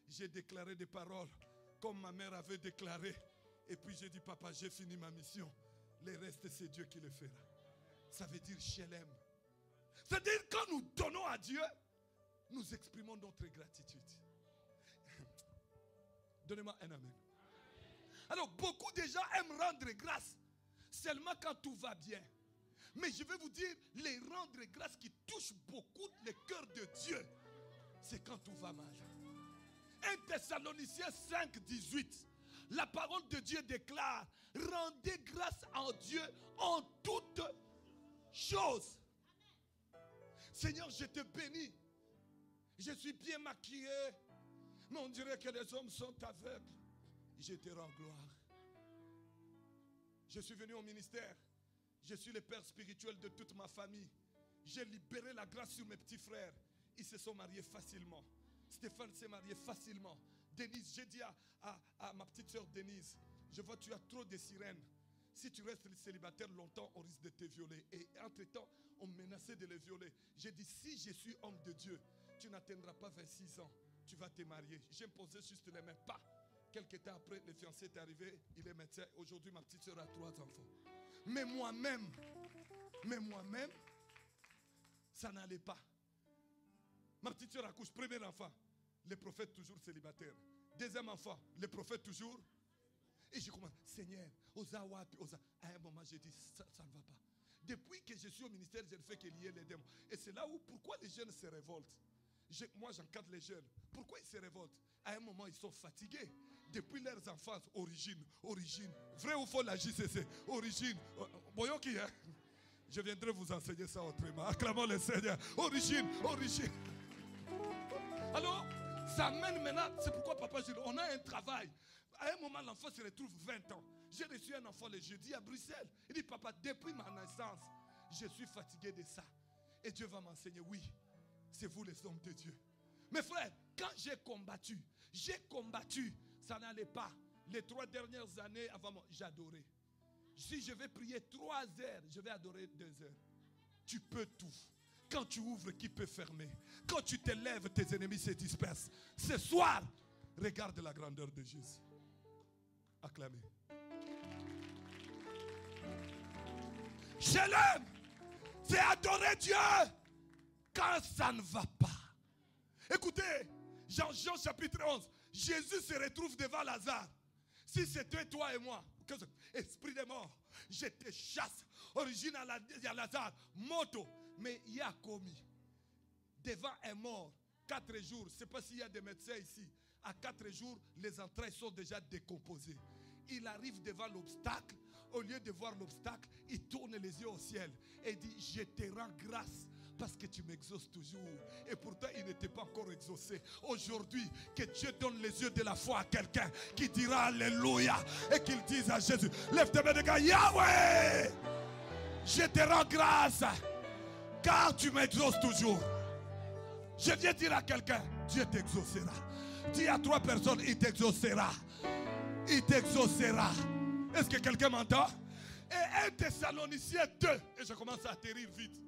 J'ai déclaré des paroles comme ma mère avait déclaré. Et puis j'ai dit, papa, j'ai fini ma mission. Le reste, c'est Dieu qui le fera. Ça veut dire Shalem. C'est-à-dire quand nous donnons à Dieu, nous exprimons notre gratitude. Donnez-moi un amen. Alors, beaucoup de gens aiment rendre grâce seulement quand tout va bien. Mais je vais vous dire, les rendre grâce qui touchent beaucoup le cœur de Dieu, c'est quand tout va mal. 1 Thessaloniciens 5, 18. La parole de Dieu déclare, rendez grâce à Dieu en toutes choses. Seigneur, je te bénis. Je suis bien maquillé, mais on dirait que les hommes sont aveugles. Je te rends gloire. Je suis venu au ministère. Je suis le père spirituel de toute ma famille. J'ai libéré la grâce sur mes petits frères. Ils se sont mariés facilement. Stéphane s'est marié facilement. Denise, j'ai dit à ma petite soeur Denise, je vois tu as trop de sirènes. Si tu restes célibataire longtemps, on risque de te violer. Et entre-temps, on menaçait de les violer. J'ai dit, si je suis homme de Dieu, tu n'atteindras pas 26 ans. Tu vas te marier. J'ai posé juste les mains. Pas. Quelques temps après, le fiancé est arrivé. Il est médecin. Aujourd'hui, ma petite soeur a 3 enfants. Mais moi-même, ça n'allait pas. Ma petite soeur accouche, premier enfant. Le prophète toujours célibataire. Deuxième enfant, le prophète toujours. Et je commence, Seigneur, à un moment, j'ai dit, ça ne va pas. Depuis que je suis au ministère, je ne fais que lier les démons. Et c'est là où, pourquoi les jeunes se révoltent? Moi, j'encadre les jeunes. Pourquoi ils se révoltent? À un moment, ils sont fatigués. Depuis leurs enfances, origine. Vrai ou faux, la JCC? Origine. Voyons qui est. Je viendrai vous enseigner ça autrement. Acclamons le Seigneur. Origine. Alors, ça mène maintenant. C'est pourquoi papa, on a un travail. À un moment, l'enfant se retrouve 20 ans. J'ai reçu un enfant le jeudi à Bruxelles. Il dit, papa, depuis ma naissance, je suis fatigué de ça. Et Dieu va m'enseigner, oui, c'est vous les hommes de Dieu. Mes frères, quand j'ai combattu, ça n'allait pas. Les 3 dernières années avant moi, j'adorais. Si je vais prier 3 heures, je vais adorer 2 heures. Tu peux tout. Quand tu ouvres, qui peut fermer? Quand tu te lèves, tes ennemis se dispersent. Ce soir, regarde la grandeur de Jésus. Acclamez. Je l'aime. C'est adorer Dieu quand ça ne va pas. Écoutez, Jean chapitre 11. Jésus se retrouve devant Lazare. Si c'était toi et moi, esprit de mort, je te chasse. Origine à Lazare, moto. Mais il y a commis devant un mort 4 jours. Je ne sais pas s'il y a des médecins ici. À 4 jours, les entrailles sont déjà décomposées. Il arrive devant l'obstacle. Au lieu de voir l'obstacle, il tourne les yeux au ciel et dit, je te rends grâce parce que tu m'exauces toujours. Et pourtant, il n'était pas encore exaucé. Aujourd'hui, que Dieu donne les yeux de la foi à quelqu'un qui dira Alléluia et qu'il dise à Jésus, lève tes mains de gars, Yahweh, je te rends grâce car tu m'exauces toujours. Je viens dire à quelqu'un, Dieu t'exaucera. Dis à 3 personnes, il t'exaucera. Il t'exaucera. Est-ce que quelqu'un m'entend? Et 1 Thessaloniciens 2, et je commence à atterrir vite.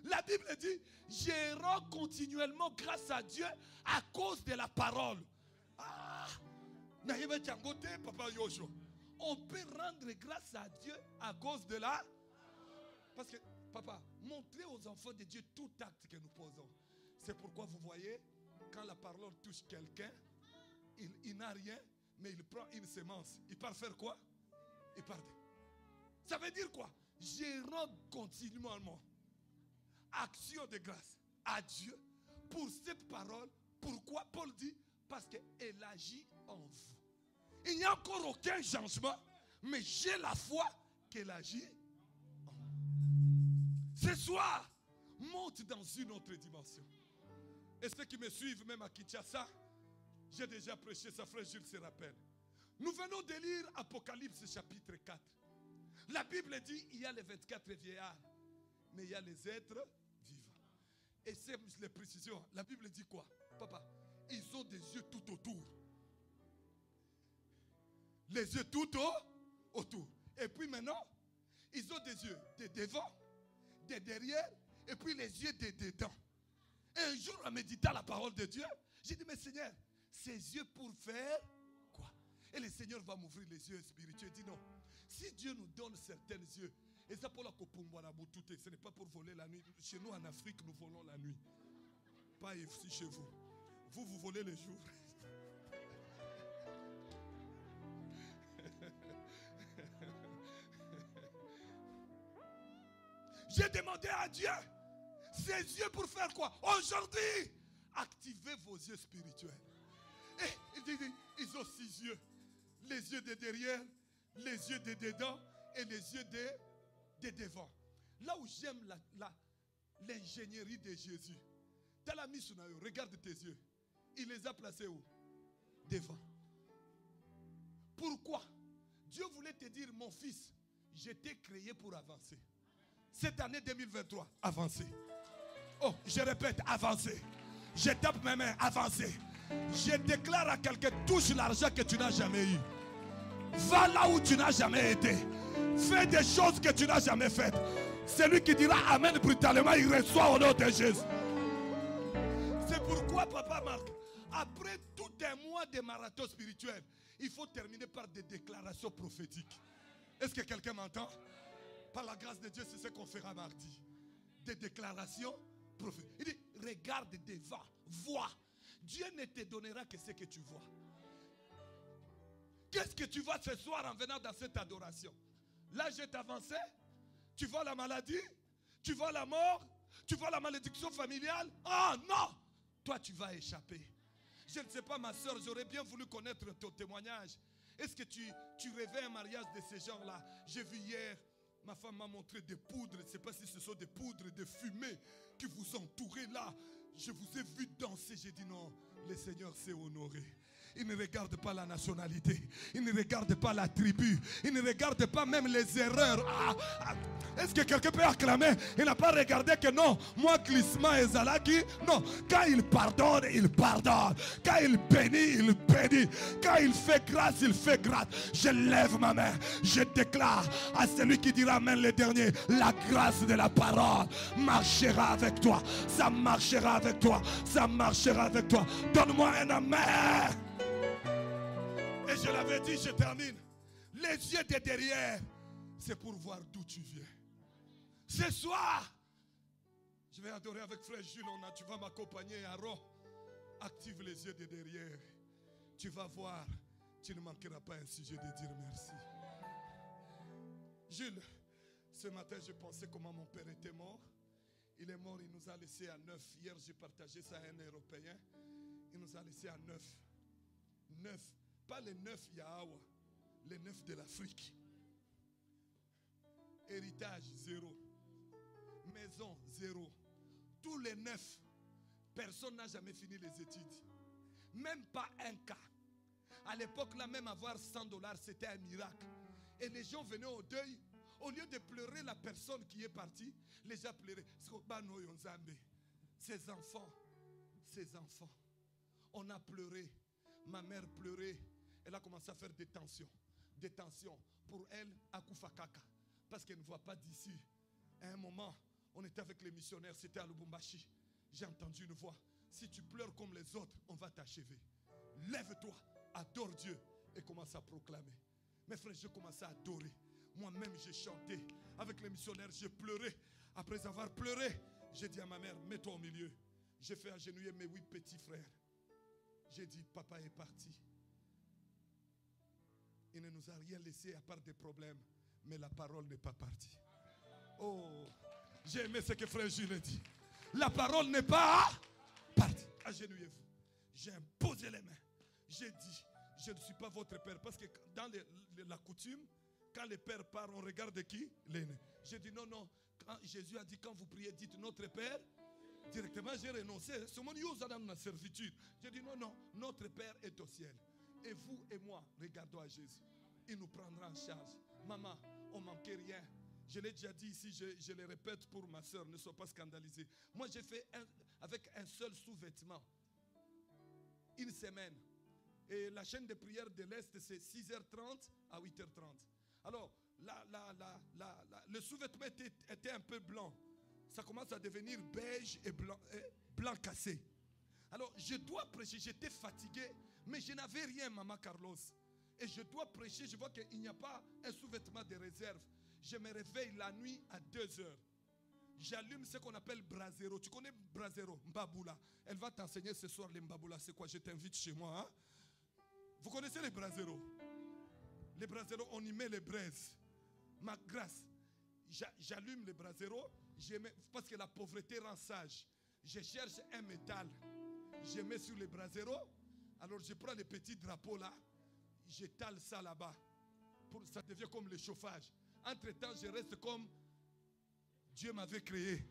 La Bible dit, je rends continuellement grâce à Dieu à cause de la parole. On peut rendre grâce à Dieu à cause de la... Parce que, papa, montrez aux enfants de Dieu tout acte que nous posons. C'est pourquoi vous voyez, quand la parole touche quelqu'un, il n'a rien, mais il prend une sémence. Il part faire quoi? Il part. Ça veut dire quoi? Je rends continuellement action de grâce à Dieu pour cette parole. Pourquoi? Paul dit, parce qu'elle agit en vous. Il n'y a encore aucun changement, mais j'ai la foi qu'elle agit en vous. Ce soir, monte dans une autre dimension. Et ceux qui me suivent, même à Kinshasa, j'ai déjà prêché, ça frère Jules se rappelle. Nous venons de lire Apocalypse chapitre 4. La Bible dit, il y a les 24 vieillards, mais il y a les êtres vivants. Et c'est les précisions. La Bible dit quoi? Papa, ils ont des yeux tout autour. Les yeux tout autour. Et puis maintenant, ils ont des yeux de devant, de derrière, et puis les yeux de dedans. Et un jour, en méditant la parole de Dieu, j'ai dit, mais Seigneur, ces yeux pour faire quoi? Et le Seigneur va m'ouvrir les yeux spirituels. Il dit non. Si Dieu nous donne certains yeux, et ça pour la ce n'est pas pour voler la nuit. Chez nous en Afrique, nous volons la nuit. Pas ici chez vous. Vous volez le jour. J'ai demandé à Dieu ses yeux pour faire quoi? Aujourd'hui, activez vos yeux spirituels. Et il dit, ils ont 6 yeux. Les yeux de derrière, les yeux de dedans et les yeux de devant. Là où j'aime l'ingénierie de Jésus. Dans la mission, regarde tes yeux. Il les a placés où? Devant. Pourquoi? Dieu voulait te dire, mon fils, je t'ai créé pour avancer. Cette année 2023, avancer. Oh, je répète, avancer. Je tape mes mains, avancer. Je déclare à quelqu'un, touche l'argent que tu n'as jamais eu. Va là où tu n'as jamais été. Fais des choses que tu n'as jamais faites. Celui qui dira Amen brutalement, il reçoit au nom de Jésus. C'est pourquoi, Papa Marc, après tout un mois de marathon spirituel, il faut terminer par des déclarations prophétiques. Est-ce que quelqu'un m'entend? Par la grâce de Dieu, c'est ce qu'on fera mardi. Des déclarations prophétiques. Il dit, regarde devant, vois. Dieu ne te donnera que ce que tu vois. Qu'est-ce que tu vois ce soir en venant dans cette adoration? Là, je t'avance. Tu vois la maladie? Tu vois la mort? Tu vois la malédiction familiale? Ah non! Toi, tu vas échapper. Je ne sais pas, ma soeur, j'aurais bien voulu connaître ton témoignage. Est-ce que tu rêvais un mariage de ces gens-là? J'ai vu hier, ma femme m'a montré des poudres. Je ne sais pas si ce sont des poudres, des fumées qui vous entouraient là. Je vous ai vu danser. J'ai dit non, le Seigneur s'est honoré. Il ne regarde pas la nationalité. Il ne regarde pas la tribu. Il ne regarde pas même les erreurs. Est-ce que quelqu'un peut acclamer? Il n'a pas regardé que non. Moi, glissement et Zalaki. Non. Quand il pardonne, il pardonne. Quand il bénit, il bénit. Quand il fait grâce, il fait grâce. Je lève ma main. Je déclare à celui qui dira Amen le dernier. La grâce de la parole marchera avec toi. Ça marchera avec toi. Ça marchera avec toi. Donne-moi un Amen. Et je l'avais dit, je termine. Les yeux de derrière, c'est pour voir d'où tu viens. Ce soir, je vais adorer avec frère Jules. Tu vas m'accompagner à Rome. Active les yeux de derrière. Tu vas voir, tu ne manqueras pas un sujet de dire merci. Jules, ce matin, je pensais comment mon père était mort. Il est mort, il nous a laissé à 9. Hier, j'ai partagé ça à un Européen. Il nous a laissé à 9. 9. Pas les 9 Yahawa, les 9 de l'Afrique. Héritage, 0. Maison, 0. Tous les 9, personne n'a jamais fini les études. Même pas un cas. À l'époque, là, même avoir $100, c'était un miracle. Et les gens venaient au deuil. Au lieu de pleurer la personne qui est partie, les gens pleuraient. Ces enfants, on a pleuré. Ma mère pleurait. Elle a commencé à faire des tensions. Des tensions. Pour elle, à Koufakaka. Parce qu'elle ne voit pas d'ici. À un moment, on était avec les missionnaires. C'était à Lubumbashi. J'ai entendu une voix. Si tu pleures comme les autres, on va t'achever. Lève-toi, adore Dieu et commence à proclamer. Mes frères, je commençais à adorer. Moi-même, j'ai chanté. Avec les missionnaires, j'ai pleuré. Après avoir pleuré, j'ai dit à ma mère, mets-toi au milieu. J'ai fait agenouiller mes 8 petits frères. J'ai dit, papa est parti. Il ne nous a rien laissé à part des problèmes. Mais la parole n'est pas partie. Oh, j'ai aimé ce que frère Jules a dit. La parole n'est pas partie. Agenouillez-vous. J'ai imposé les mains. J'ai dit, je ne suis pas votre père. Parce que dans la coutume, quand les pères partent, on regarde qui? L'aîné. J'ai dit non, non. Quand Jésus a dit, quand vous priez, dites notre Père. Directement, j'ai renoncé. C'est mon dans ma servitude. J'ai dit, non, notre Père est au ciel. Et vous et moi, regardons à Jésus. Il nous prendra en charge. Maman, on ne manquait rien. Je l'ai déjà dit ici, je le répète pour ma soeur, ne sois pas scandalisée. Moi, j'ai fait avec un seul sous-vêtement. Une semaine. Et la chaîne de prière de l'Est, c'est 6h30 à 8h30. Alors, le sous-vêtement était un peu blanc. Ça commence à devenir beige et blanc cassé. Alors, je dois prêcher. J'étais fatigué, mais je n'avais rien, Maman Carlos. Et je dois prêcher. Je vois qu'il n'y a pas un sous-vêtement de réserve. Je me réveille la nuit à 2h. J'allume ce qu'on appelle brasero. Tu connais brasero, Mbaboula. Elle va t'enseigner ce soir les Mbaboula. C'est quoi? Je t'invite chez moi. Hein? Vous connaissez les braseros? Les braseros, on y met les braises. Ma grâce. J'allume les braseros. Parce que la pauvreté rend sage. Je cherche un métal. Je mets sur les braseros. Alors je prends les petits drapeaux là. J'étale ça là-bas. Ça devient comme le chauffage. Entre-temps, je reste comme Dieu m'avait créé.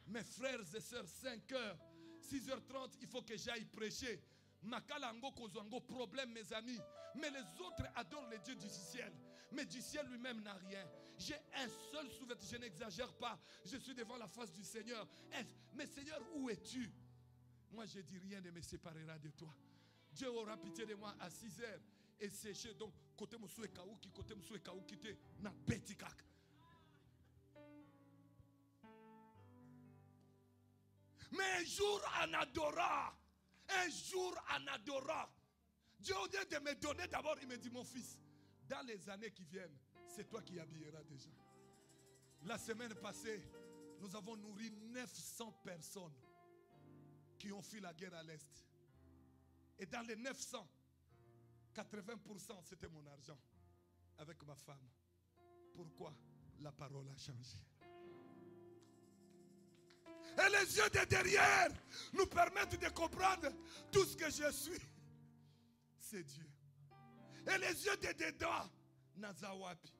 Mes frères et sœurs, 5h, 6h30, il faut que j'aille prêcher. Makalango kozwango problème, mes amis. Mais les autres adorent les dieux du ciel. Mais du ciel lui-même n'a rien. J'ai un seul sous-vêtement, je n'exagère pas. Je suis devant la face du Seigneur. Mais Seigneur, où es-tu? Moi, je dis rien ne me séparera de toi. Dieu aura pitié de moi à 6h. Et sécher. Donc, côté moussou et kaouki, côté moussou et kaouki, na betikak. Mais un jour en adorant, Dieu au lieu de me donner d'abord, il me dit, mon fils, dans les années qui viennent, c'est toi qui habilleras déjà. La semaine passée, nous avons nourri 900 personnes qui ont fui la guerre à l'Est. Et dans les 900, 80% c'était mon argent avec ma femme. Pourquoi? La parole a changé. Et les yeux de derrière nous permettent de comprendre tout ce que je suis. C'est Dieu. Et les yeux de dedans, Nazawapi.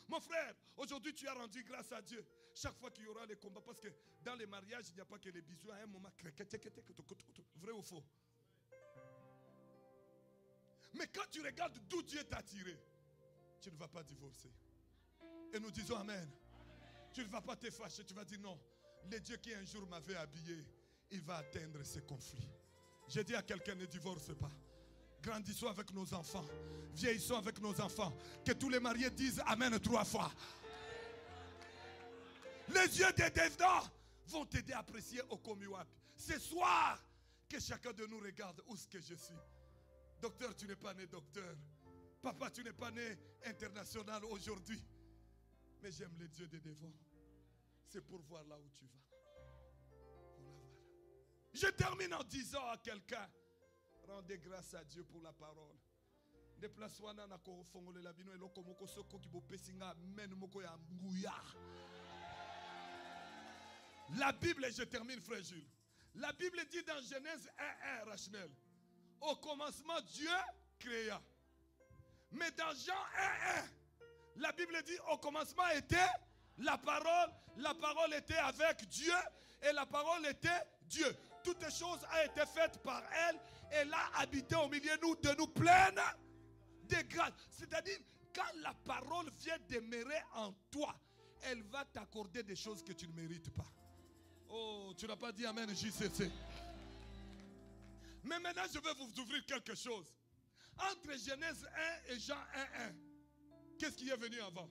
Mon frère, aujourd'hui tu as rendu grâce à Dieu. Chaque fois qu'il y aura les combats, parce que dans les mariages, il n'y a pas que les bisous. À un moment, vrai ou faux? Mais quand tu regardes d'où Dieu t'a tiré, tu ne vas pas divorcer. Et nous disons Amen. Tu ne vas pas te fâcher, tu vas dire non. Le Dieu qui un jour m'avait habillé, il va atteindre ses conflits. J'ai dit à quelqu'un, ne divorce pas. Grandissons avec nos enfants. Vieillissons avec nos enfants. Que tous les mariés disent Amen 3 fois. Les yeux des dedans vont t'aider à apprécier au Komiwap. Ce soir, que chacun de nous regarde où est-ce que je suis. Docteur, tu n'es pas né docteur. Papa, tu n'es pas né international aujourd'hui. Mais j'aime les dieux des devants. C'est pour voir là où tu vas. Voilà. Je termine en disant à quelqu'un, rendez grâce à Dieu pour la parole. Déplace-toi dans la fongole la bino et lokomoko soko ki bo pesinga men moko ya nguya. La Bible, et je termine frère Jules. La Bible dit dans Genèse 1:1, Rachnel. Au commencement, Dieu créa. Mais dans Jean 1:1, la Bible dit au commencement était la parole était avec Dieu et la parole était Dieu. Toutes les choses ont été faites par elle. Elle a habité au milieu de nous pleine de grâce. C'est-à-dire, quand la parole vient demeurer en toi, elle va t'accorder des choses que tu ne mérites pas. Oh, tu n'as pas dit Amen, JCC. Mais maintenant, je vais vous ouvrir quelque chose. Entre Genèse 1 et Jean 1:1, qu'est-ce qui est venu avant?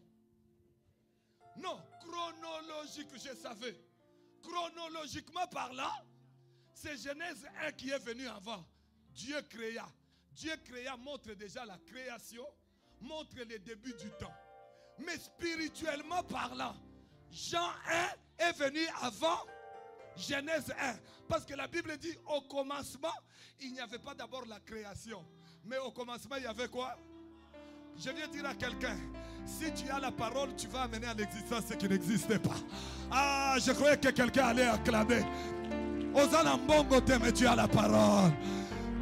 Non, chronologique, je savais. Chronologiquement parlant, c'est Genèse 1 qui est venu avant. Dieu créa. Dieu créa montre déjà la création, montre les débuts du temps. Mais spirituellement parlant, Jean 1 est venu avant Genèse 1. Parce que la Bible dit au commencement, il n'y avait pas d'abord la création. Mais au commencement, il y avait quoi? Je viens dire à quelqu'un, si tu as la parole, tu vas amener à l'existence ce qui n'existait pas. Ah, je croyais que quelqu'un allait acclamer. Osana Mbongo, mais tu as la parole.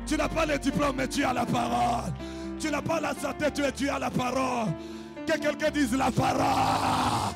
Tu n'as pas le diplôme, mais tu as la parole. Tu n'as pas la santé, tu as la parole. Que quelqu'un dise la parole.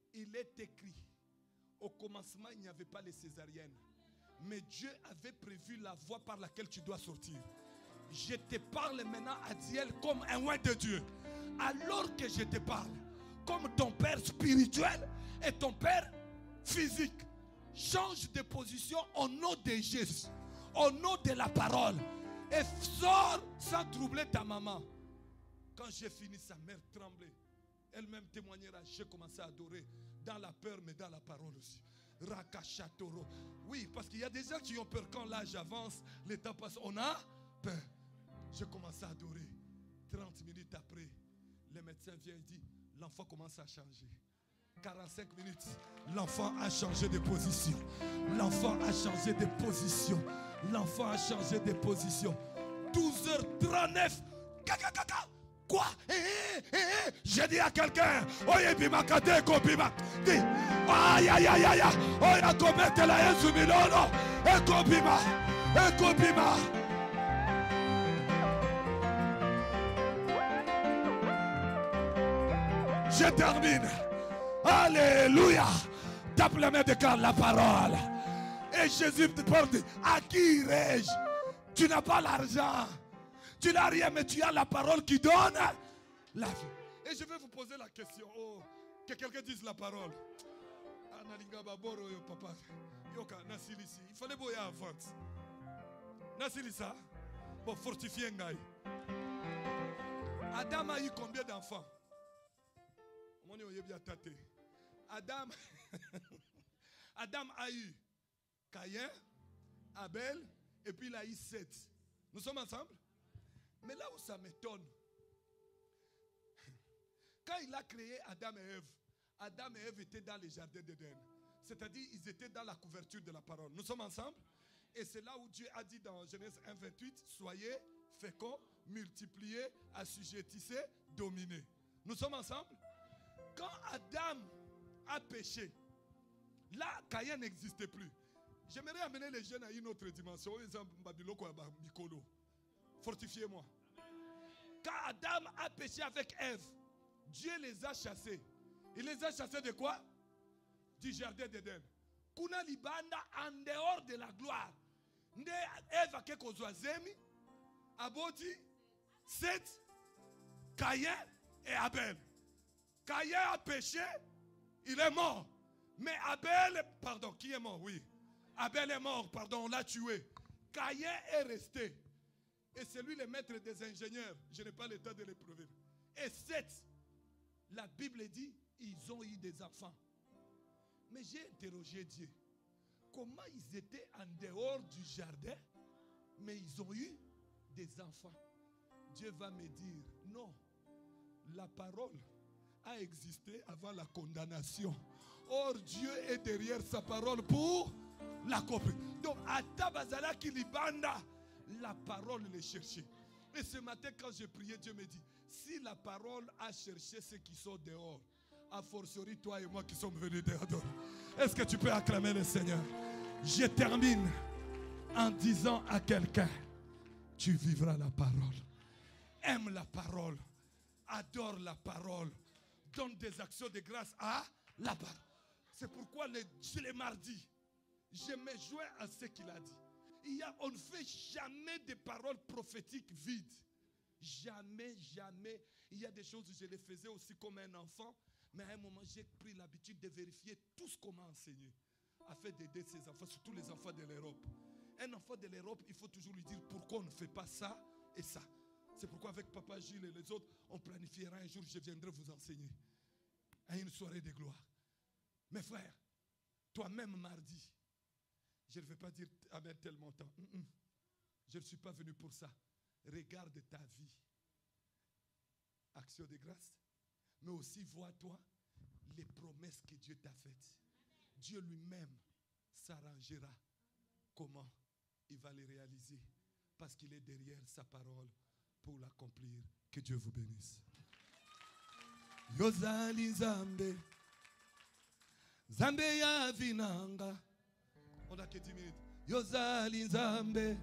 Il est écrit, au commencement, il n'y avait pas les césariennes. Mais Dieu avait prévu la voie par laquelle tu dois sortir. Je te parle maintenant, Adiel, comme un oint de Dieu. Alors que je te parle, comme ton père spirituel et ton père physique. Change de position au nom de Jésus, au nom de la parole. Et sors sans troubler ta maman. Quand j'ai fini, sa mère tremblait. Elle-même témoignera. J'ai commencé à adorer dans la peur, mais dans la parole aussi. Rakachatoro. Oui, parce qu'il y a des gens qui ont peur quand l'âge avance, le temps passe. On a peur. J'ai commencé à adorer. 30 minutes après, le médecin vient et dit, l'enfant commence à changer. 45 minutes, l'enfant a changé de position. L'enfant a changé de position. L'enfant a changé de position. 12h39. Quoi? J'ai dit à quelqu'un, oye bima kate ko bima. Dis, aïe aïe aïe aïe. Oye commettre la Yesu milolo. Eko bima. Eko bima. Je termine. Alléluia. Tape la main de car la parole. Et Jésus te parle, à qui irai-je? Tu n'as pas l'argent. Tu n'as rien, mais tu as la parole qui donne la vie. Et je vais vous poser la question. Oh, que quelqu'un dise la parole. Il fallait boyer avant. Nasilisa. Bon, fortifier Ngaï. Adam a eu combien d'enfants? Adam, Adam a eu Caïn, Abel, et puis il a eu Seth. Nous sommes ensemble? Mais là où ça m'étonne, quand il a créé Adam et Ève étaient dans les jardins d'Éden. C'est-à-dire, ils étaient dans la couverture de la parole. Nous sommes ensemble? Et c'est là où Dieu a dit dans Genèse 1:28, soyez féconds, multipliez, assujettissez, dominez. Nous sommes ensemble? Quand Adam a péché, là, Caïn n'existait plus. J'aimerais amener les jeunes à une autre dimension. Fortifiez-moi. Quand Adam a péché avec Ève, Dieu les a chassés. Il les a chassés de quoi? Du jardin d'Éden. Kuna libanda en dehors de la gloire. Nde Ève a quelque chose Abodi, Seth, Caïn et Abel. Caïn a péché, il est mort. Mais Abel, pardon, qui est mort? Oui. Abel est mort, pardon, on l'a tué. Caïn est resté. Et c'est lui le maître des ingénieurs. Je n'ai pas le temps de l'éprouver. Et Seth, la Bible dit, ils ont eu des enfants. Mais j'ai interrogé Dieu. Comment ils étaient en dehors du jardin, mais ils ont eu des enfants? Dieu va me dire, non, la parole a existé avant la condamnation. Or, Dieu est derrière sa parole pour l'accomplir. Donc, à Tabazala Kilibanda, la parole les cherchait. Et ce matin, quand j'ai prié, Dieu me dit, si la parole a cherché ceux qui sont dehors, a fortiori toi et moi qui sommes venus dehors. Est-ce que tu peux acclamer le Seigneur? Je termine en disant à quelqu'un, tu vivras la parole. Aime la parole. Adore la parole. Donne des actions de grâce à la parole. C'est pourquoi les mardis, je me joins à ce qu'il a dit. On ne fait jamais de paroles prophétiques vides. Jamais, jamais. Il y a des choses où je les faisais aussi comme un enfant. Mais à un moment, j'ai pris l'habitude de vérifier tout ce qu'on m'a enseigné. Afin d'aider ses enfants, surtout les enfants de l'Europe. Un enfant de l'Europe, il faut toujours lui dire pourquoi on ne fait pas ça et ça. C'est pourquoi avec Papa Gilles et les autres, on planifiera un jour, je viendrai vous enseigner. À une soirée de gloire. Mes frères, toi-même mardi, je ne vais pas dire amen tel montant. Je ne suis pas venu pour ça. Regarde ta vie. Action de grâce. Mais aussi vois-toi les promesses que Dieu t'a faites. Dieu lui-même s'arrangera. Comment il va les réaliser? Parce qu'il est derrière sa parole pour l'accomplir. Que Dieu vous bénisse. Yozali Zambe. Zambe ya vinanga. On a que 10 minutes. Yozali Zambe.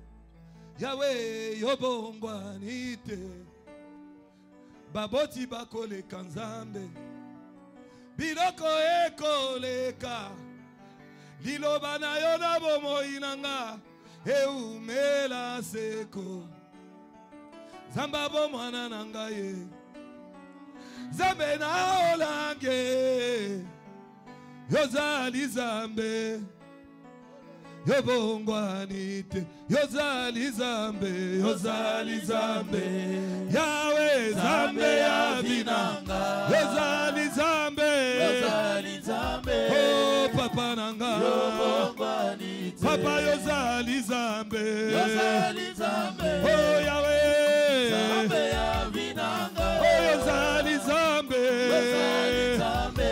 Yahweh yobongwa nite. Baboti bakole kanzambe. biloko ekoleka liloba na yo na bomoi nanga eumela seko zamba bomwana nanga ye zambe na olange yozali zambe yobongwanite yozali zambe yawe zambe ya vinanga yozali zambe oh papa nanga papa yozali zambe oh yawe zambe ya vinanga oh yozali zambe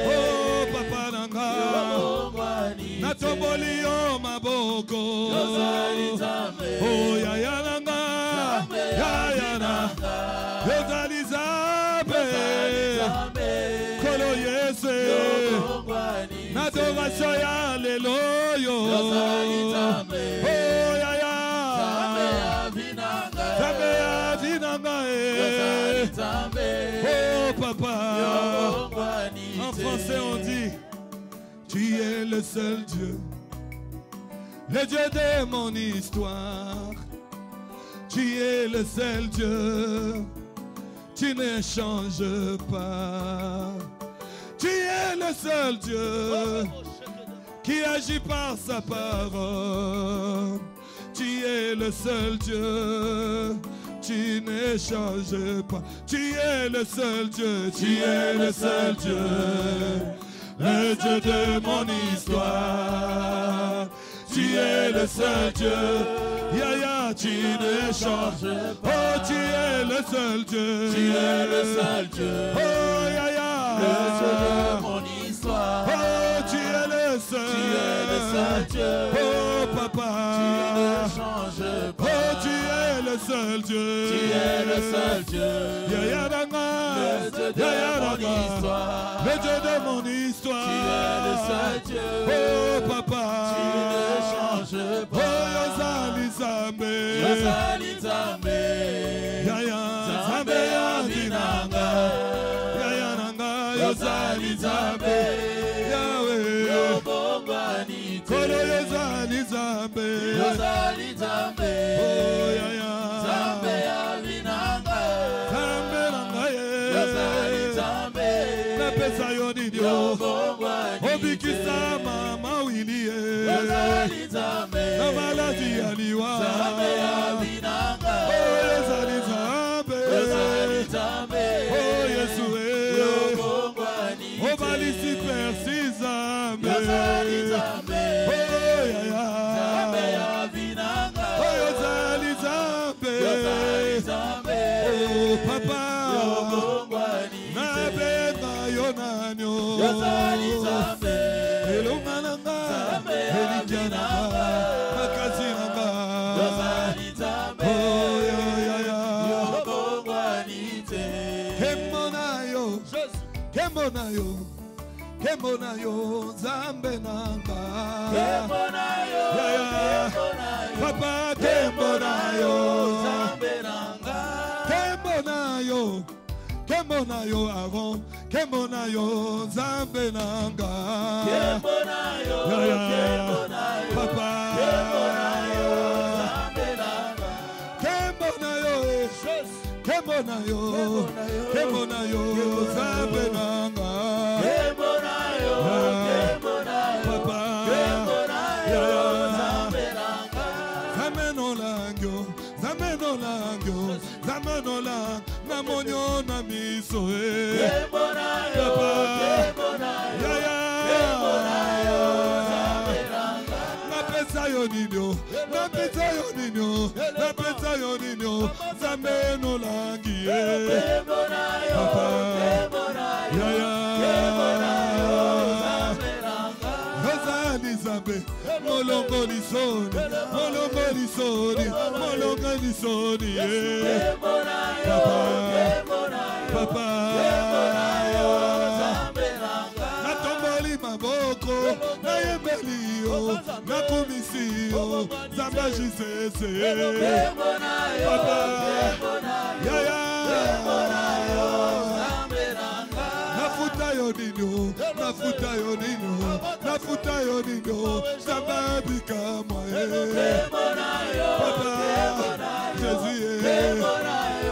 oh papa nanga natoboli yo maboko oh ya nanga ya na yozali zambe kolo yese natova soya lelo yo oh ya zambe ya vinanga oh papa en français on dit tu es le seul Dieu, le Dieu de mon histoire. Tu es le seul Dieu, tu ne changes pas. Tu es le seul Dieu qui agit par sa parole. Tu es le seul Dieu, tu ne changes pas. Tu es le seul Dieu, tu es le seul Dieu. Le Dieu de mon histoire, tu es le seul Dieu, Yaya, tu ne changes pas. Oh, tu es le seul Dieu, tu es le seul Dieu. Oh, Yaya, le Dieu de mon histoire. Oh, tu es le seul Dieu. Oh, papa, tu ne changes pas. Oh, tu es le seul Dieu, tu es le seul Dieu. Yaya Danga, le Dieu de mon histoire, le Dieu de mon histoire. Tu es le seul Dieu. Oh, papa, tu ne changes pas. Oh, Yozali Zambe, Yozali Zambe, Yaya Zambe ya Vinanga, Yaya Nanga, Yozali Zambe, Yahweh, Yobongwani, Kolo Yozali Zambe, Yozali Zambe, oh Yaya Zambe ya Vinanga, Zambe Nanga ye, Yozali Zambe, Napesa Yoni Yobongwani, Obikisa Mama Willie, Yozali Zambe, Namaladi Aliwa, Zambe ya Vinanga, oh Yozali Zambe, Yozali Zambe, oh Yesue, Yobongwani, oh Balisi Persi Zambe, Yozali Zambe, oh Yaya, Zambe ya Vinanga, oh Yozali Zambe, Yozali Zambe, oh Papa, Yobongwani, Nabenga Yonanyo, Yozali Zambe, Elongananga, Elikiananga, Makazinanga, Yozali Zambe, oh Yaya, Yobongwani te, Kemonayo, Kemonayo, Kemonayo, Zambe nanga, Kemonayo, Kemonayo, Papa Kemonayo, Zambe nanga, Kemonayo, Kemonayo Aaron, Kemonayo, Zambe nanga, Kemonayo, Kemonayo, Papa Kemonayo, Zambe nanga, Kemonayo, Kemonayo, Kemonayo, Zambe nanga, Kemonayo, Kemonayo, Papa Kemonayo, Zambe nanga, Zamenolango, Zamenolango, Zamenolang, Namonyo na miso Kemonayo, Kemonayo, Kemonayo, Zambe nanga, Napesa Yoninyo, Napesa Yoninyo, Napesa Yoninyo, Zamenolangi, Kemonayo, Kemonayo, Kemonayo, Zambe nanga, Yozali Zambe, Molongo ni soni, Molongo ni soni, Molongo ni soni, Kemonayo, Kemonayo, Papa, Kemonayo, Zambe nanga, Natomboli maboko, Nayembelio, Nakumisio, Zamba Jisese, Kemonayo, Papa, Kemonayo, Yaya, Kemonayo, Zambe nanga, Nafuta yo nino, nafuta yo nino, nafuta yo nino, Zamba bikama Papa, Jésus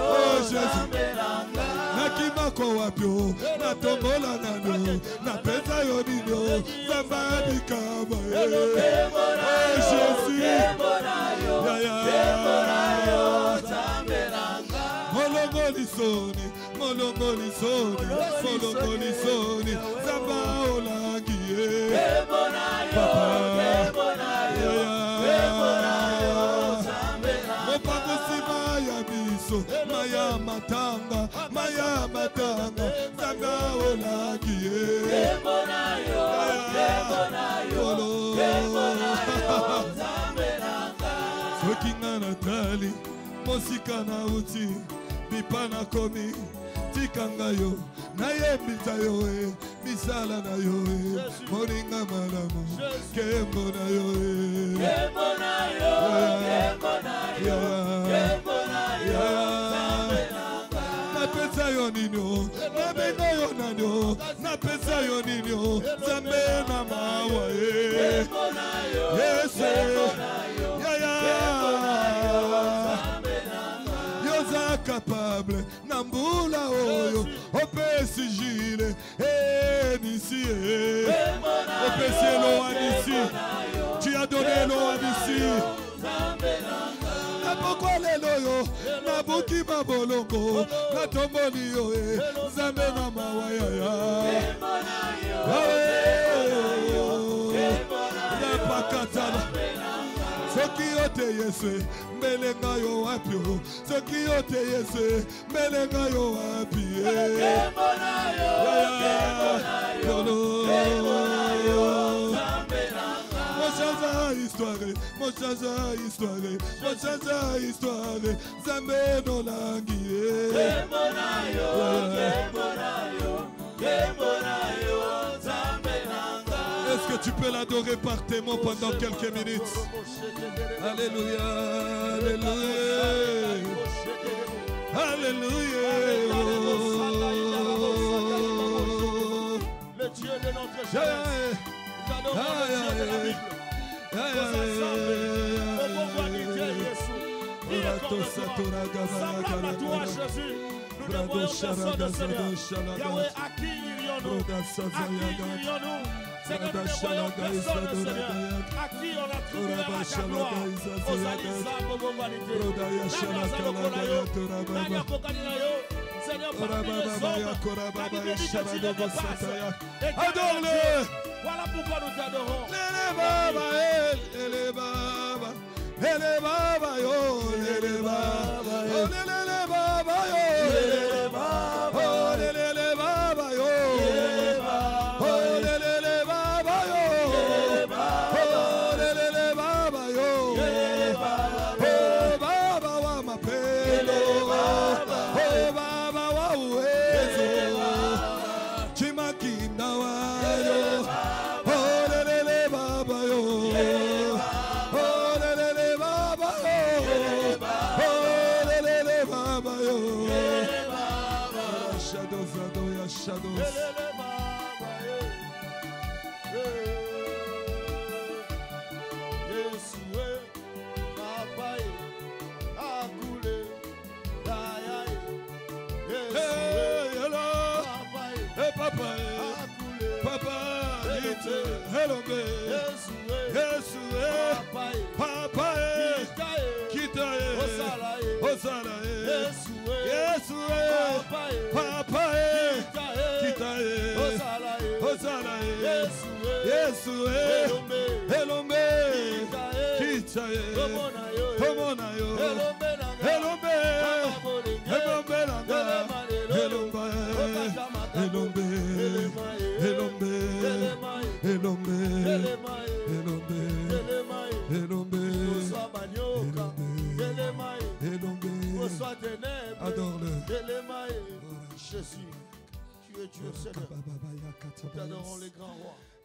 oh Jésus, nakima ko wapyo, natombola nano, napeza yo nino, Zamba bikama oh Jésus, Molongolisoni, molongolisoni, molongolisoni, Zamba olangie Papa, Mopangosi maya biso, maya matanga, Zamba olangie Sokinga Natali, Mosika na uti, Bipana komi, Tikanga yo, Nayembita yo Misala na yo Moringa malamu, Kembo na yo Kembo na yo, Kembo na yo, Napesa yo nino, Nabenga yo nanyo, Napesa yo nino, Zambe na mawa Kembo na yo, yes, Kembo na yo, capable, Nambula oyo, Opesi gile, Nisi, Opesi lo Anisi, tu as donné lo Anisi. Pourquoi les loyaux, Nabuki Mabolongo, Natomboni yo, Zambe na mawaya, Sokiyote yese, melenga yo wapyo. Sokiyote yese, melenga yo wapyo. Mochaza histoire, Zambe no langie. Est-ce que tu peux l'adorer par tes mots pendant quelques minutes? Alléluia, alléluia, alléluia. Le Dieu de notre jeunesse, nous adorons le Dieu de la Bible. Nous ensemble, au bon qualité, Jésus. Il est comme toi, semblable à toi, Jésus. Nous ne voyons personne de Seigneur. Yahweh, à qui irions-nous? À qui irions-nous? C'est que nous ne voyons personne de Seigneur. À qui on a trouvé la gloire? Aux Alisa, aux Bombalités. Nagaza, Lokolayo. Nagapokanilayo. Seigneur, parmi les hommes, la Bible dit que tu les dépasses. Adore-le. Voilà pourquoi nous t'adorons. Lele baba, lele baba yo, lele baba yo, lele baba yo, lele baba yo, lele baba yo, lele baba yo, lele baba yo, oh baba wa mapelo, oh baba wa uwezo, chimakinda wa yo.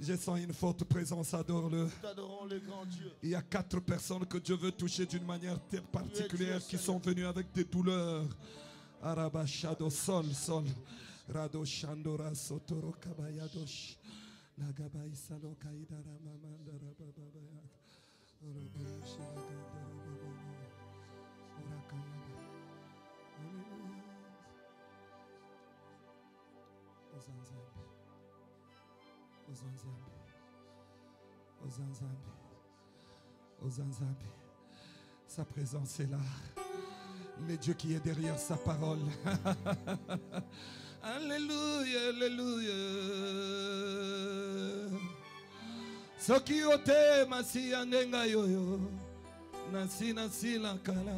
Je sens une forte présence, adore-le. Il y a 4 personnes que Dieu veut toucher d'une manière particulière qui sont venues avec des douleurs. Arabashado, sol. Radoshandora Sotoro Kabayadosh. Nagabai Salo Kaidara Mamandara Babaya. Ozanzambi. Sa présence est là. Le Dieu qui est derrière sa parole. Alléluia, alléluia. Soki ote masi andenga yoyo. Nasi la kala.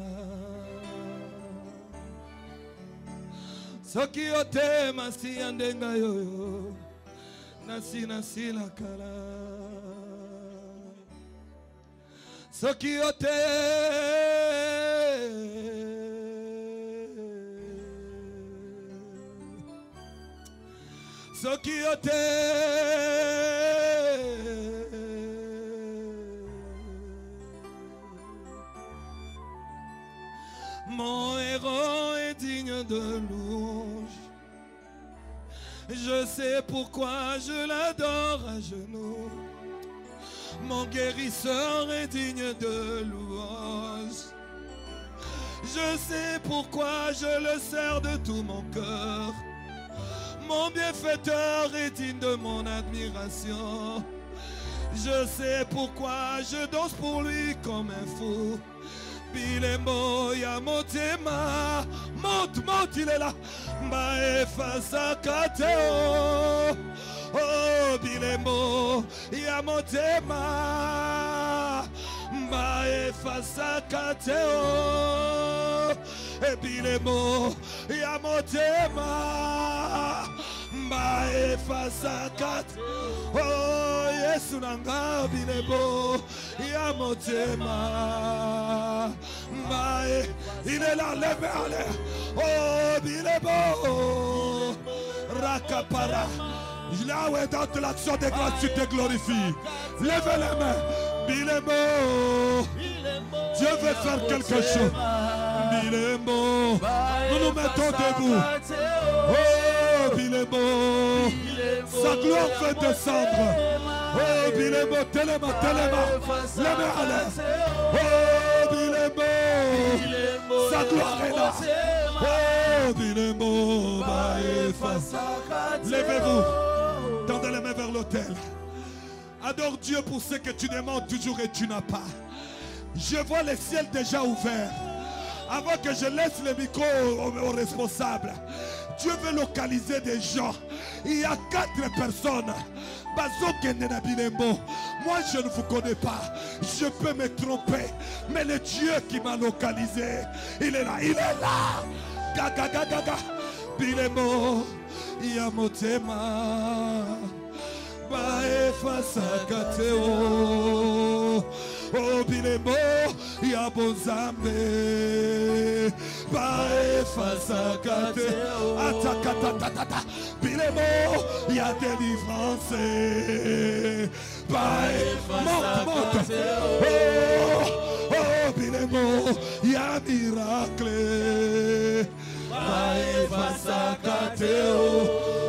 Soki ote masi andenga yoyo. Nasi la kala. Soki ote Soki ote Mon héros est digne de louange. Je sais pourquoi je l'adore à genoux. Mon guérisseur est digne de louange. Je sais pourquoi je le sers de tout mon cœur. Mon bienfaiteur est digne de mon admiration. Je sais pourquoi je danse pour lui comme un fou. Bilembo ya motema. Monte, il est là. Mbae fasa kateo. Oh, Bilembo, ya motema. Mbae fasa kateo. E Bilembo, ya motema. Mbae fasa kateo. Oh, Yesu nanga Bilembo, ya motema. Mbae, il est là, lève en l'air. Oh, Bilembo, Rakapara. Là où est dans l'action de grâce, tu te glorifies. Lève les mains. Bilembo. Dieu veut faire quelque chose. Bilembo. Nous nous mettons debout. Oh, Bilembo. Sa gloire veut descendre. Oh, Bilembo. Téléma. Les mains à l'air. Oh, Bilembo. Sa gloire est là. Oh, Bilembo. Levez-vous. Tendez les mains vers l'autel. Adore Dieu pour ce que tu demandes toujours et tu n'as pas. Je vois les ciels déjà ouverts. Avant que je laisse le micro aux responsables, Dieu veut localiser des gens. Il y a 4 personnes. Moi je ne vous connais pas. Je peux me tromper. Mais le Dieu qui m'a localisé, il est là. Il est là. Gaga. Bilembo. Ya motema bae fasa kateo. Oh, Bilembo ya bonzambe bae fasa kateo. Atakata Bilembo ya délivrance bae monte. Oh, Bilembo ya miracle. Bae fasa kateo.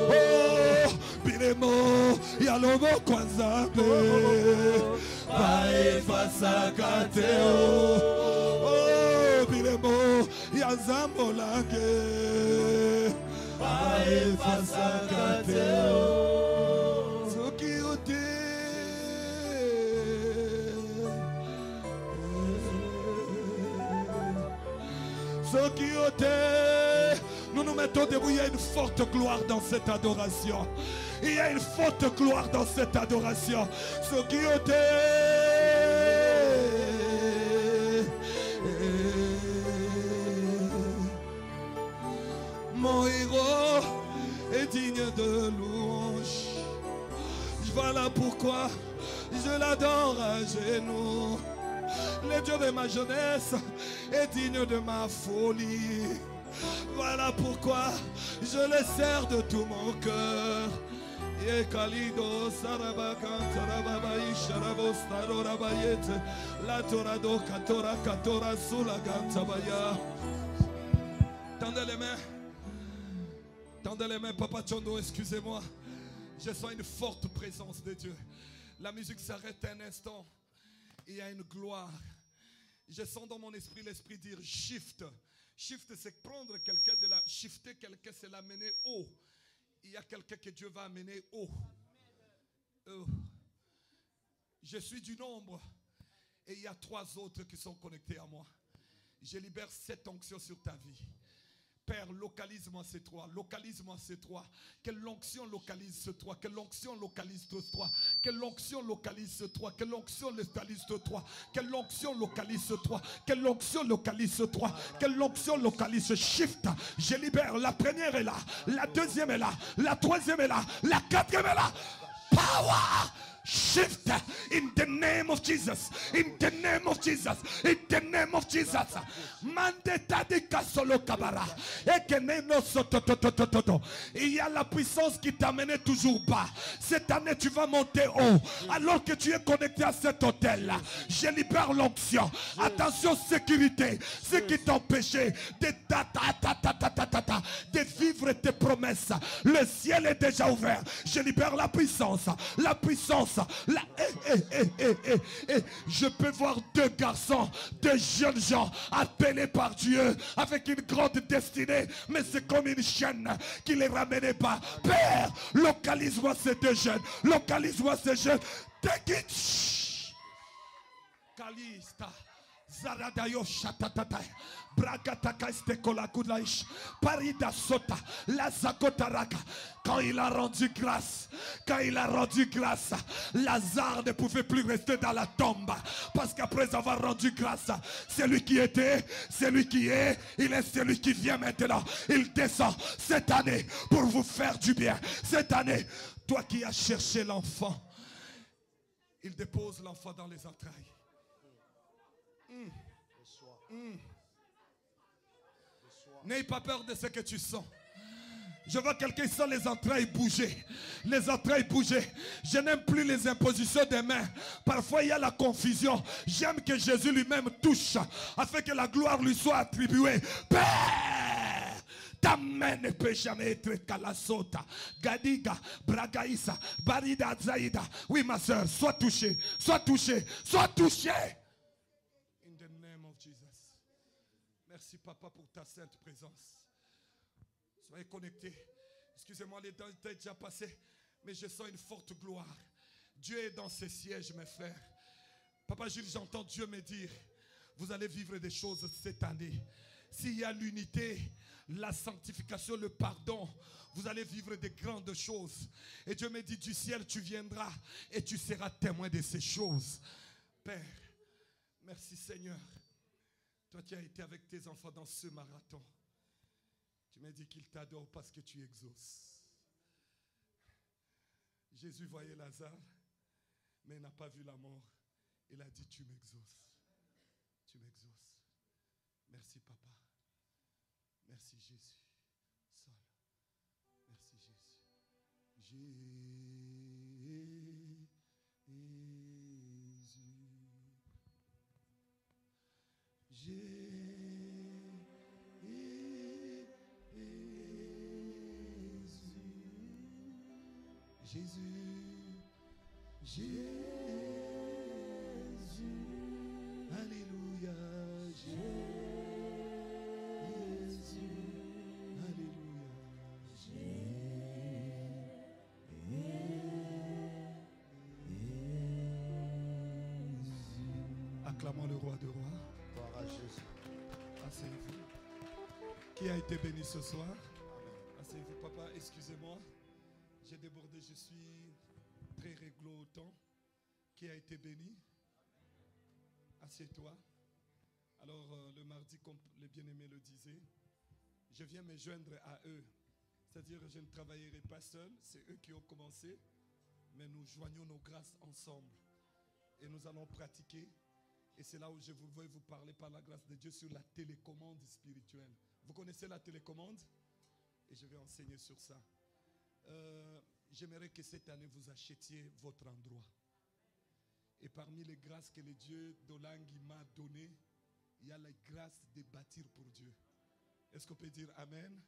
Oh, Bilembo ya lobo kwanzambe. Bae fasa kateo. Oh, Bilembo ya zambolange. Bae fasa kateo. Soki ote. Soki ote. Nous nous mettons debout, il y a une forte gloire dans cette adoration. Il y a une forte gloire dans cette adoration. Ce qui mon héros est digne de louange. Voilà pourquoi je l'adore à genoux. Le Dieu de ma jeunesse est digne de ma folie. Voilà pourquoi je le sers de tout mon cœur. Yekalido sarabakan tarababai sharabo starorabayete la torado katora sula gantabaya. Tendez les mains. Tendez les mains, Papa Tchondo, excusez-moi. Je sens une forte présence de Dieu. La musique s'arrête un instant. Il y a une gloire. Je sens dans mon esprit l'esprit dire shift. Shift, c'est prendre quelqu'un de la... Shifter quelqu'un, c'est l'amener haut. Il y a quelqu'un que Dieu va amener haut. Je suis du nombre. Et il y a 3 autres qui sont connectés à moi. Je libère cette onction sur ta vie. Père, localise-moi ces 3. Localise-moi ces 3. Quelle onction localise ce 3. Quelle onction localise ce 3. Quelle onction localise ce 3. Quelle onction localise ce 3. Quelle onction localise ce 3. Quelle onction localise ce 3. Quelle onction localise ce shift. Je libère. La première est là. La deuxième est là. La troisième est là. La quatrième est là. Power. Shift in the name of Jesus. In the name of Jesus. In the name of Jesus. Mandeta de kasolo kabara. Il y a la puissance qui t'a mené toujours bas. Cette année, tu vas monter haut. Alors que tu es connecté à cet hôtel-là, je libère l'onction. Attention, sécurité. Ce qui t'empêchait de vivre tes promesses. Le ciel est déjà ouvert. Je libère la puissance. La puissance. Je peux voir 2 garçons, 2 jeunes gens appelés par Dieu avec une grande destinée, mais c'est comme une chaîne qui les ramenait pas. Père, localise-moi ces 2 jeunes, localise-moi ces jeunes. Take it. Kalista. Zaradayo shatatata. Bragataka estekola kudlaish. Parida sota. La zakotaraka. Quand il a rendu grâce, Lazare ne pouvait plus rester dans la tombe. Parce qu'après avoir rendu grâce, c'est lui qui était, c'est lui qui est, il est celui qui vient maintenant. Il descend cette année pour vous faire du bien. Cette année, toi qui as cherché l'enfant, il dépose l'enfant dans les entrailles. N'aie pas peur de ce que tu sens. Je vois quelqu'un sent les entrailles bouger. Les entrailles bouger. Je n'aime plus les impositions des mains. Parfois il y a la confusion. J'aime que Jésus lui-même touche afin que la gloire lui soit attribuée. Père, ta main ne peut jamais être kalasota. Gadiga, Bragaïsa, Barida, Zaïda. Oui ma soeur, sois touché, sois touché, sois touché. In the name of Jesus. Merci papa pour ta sainte présence. Soyez connectés. Excusez-moi, les temps étaient déjà passés, mais je sens une forte gloire. Dieu est dans ses sièges, mes frères. Papa Jules, j'entends Dieu me dire, vous allez vivre des choses cette année. S'il y a l'unité, la sanctification, le pardon, vous allez vivre des grandes choses. Et Dieu me dit, du ciel tu viendras et tu seras témoin de ces choses. Père, merci Seigneur. Toi qui as été avec tes enfants dans ce marathon. Tu m'as dit qu'il t'adore parce que tu exauces. Jésus voyait Lazare, mais il n'a pas vu la mort. Il a dit, tu m'exauces. Tu m'exauces. Merci papa. Merci Jésus. Seul. Merci Jésus. Jésus, alléluia, Jésus, alléluia, acclamons le roi de rois. Gloire à Jésus. Asseyez-vous. Qui a été béni ce soir? Asseyez-vous, papa, excusez-moi. J'ai débordé, je suis très réglo au temps. Qui a été béni? Assieds-toi. Alors, le mardi, comme les bien-aimés le disaient, je viens me joindre à eux. C'est-à-dire, je ne travaillerai pas seul. C'est eux qui ont commencé. Mais nous joignons nos grâces ensemble. Et nous allons pratiquer. Et c'est là où je voudrais vous parler par la grâce de Dieu sur la télécommande spirituelle. Vous connaissez la télécommande? Et je vais enseigner sur ça. J'aimerais que cette année vous achetiez votre endroit. Et parmi les grâces que le Dieu d'Olangui m'a données, il y a la grâce de bâtir pour Dieu. Est-ce qu'on peut dire Amen?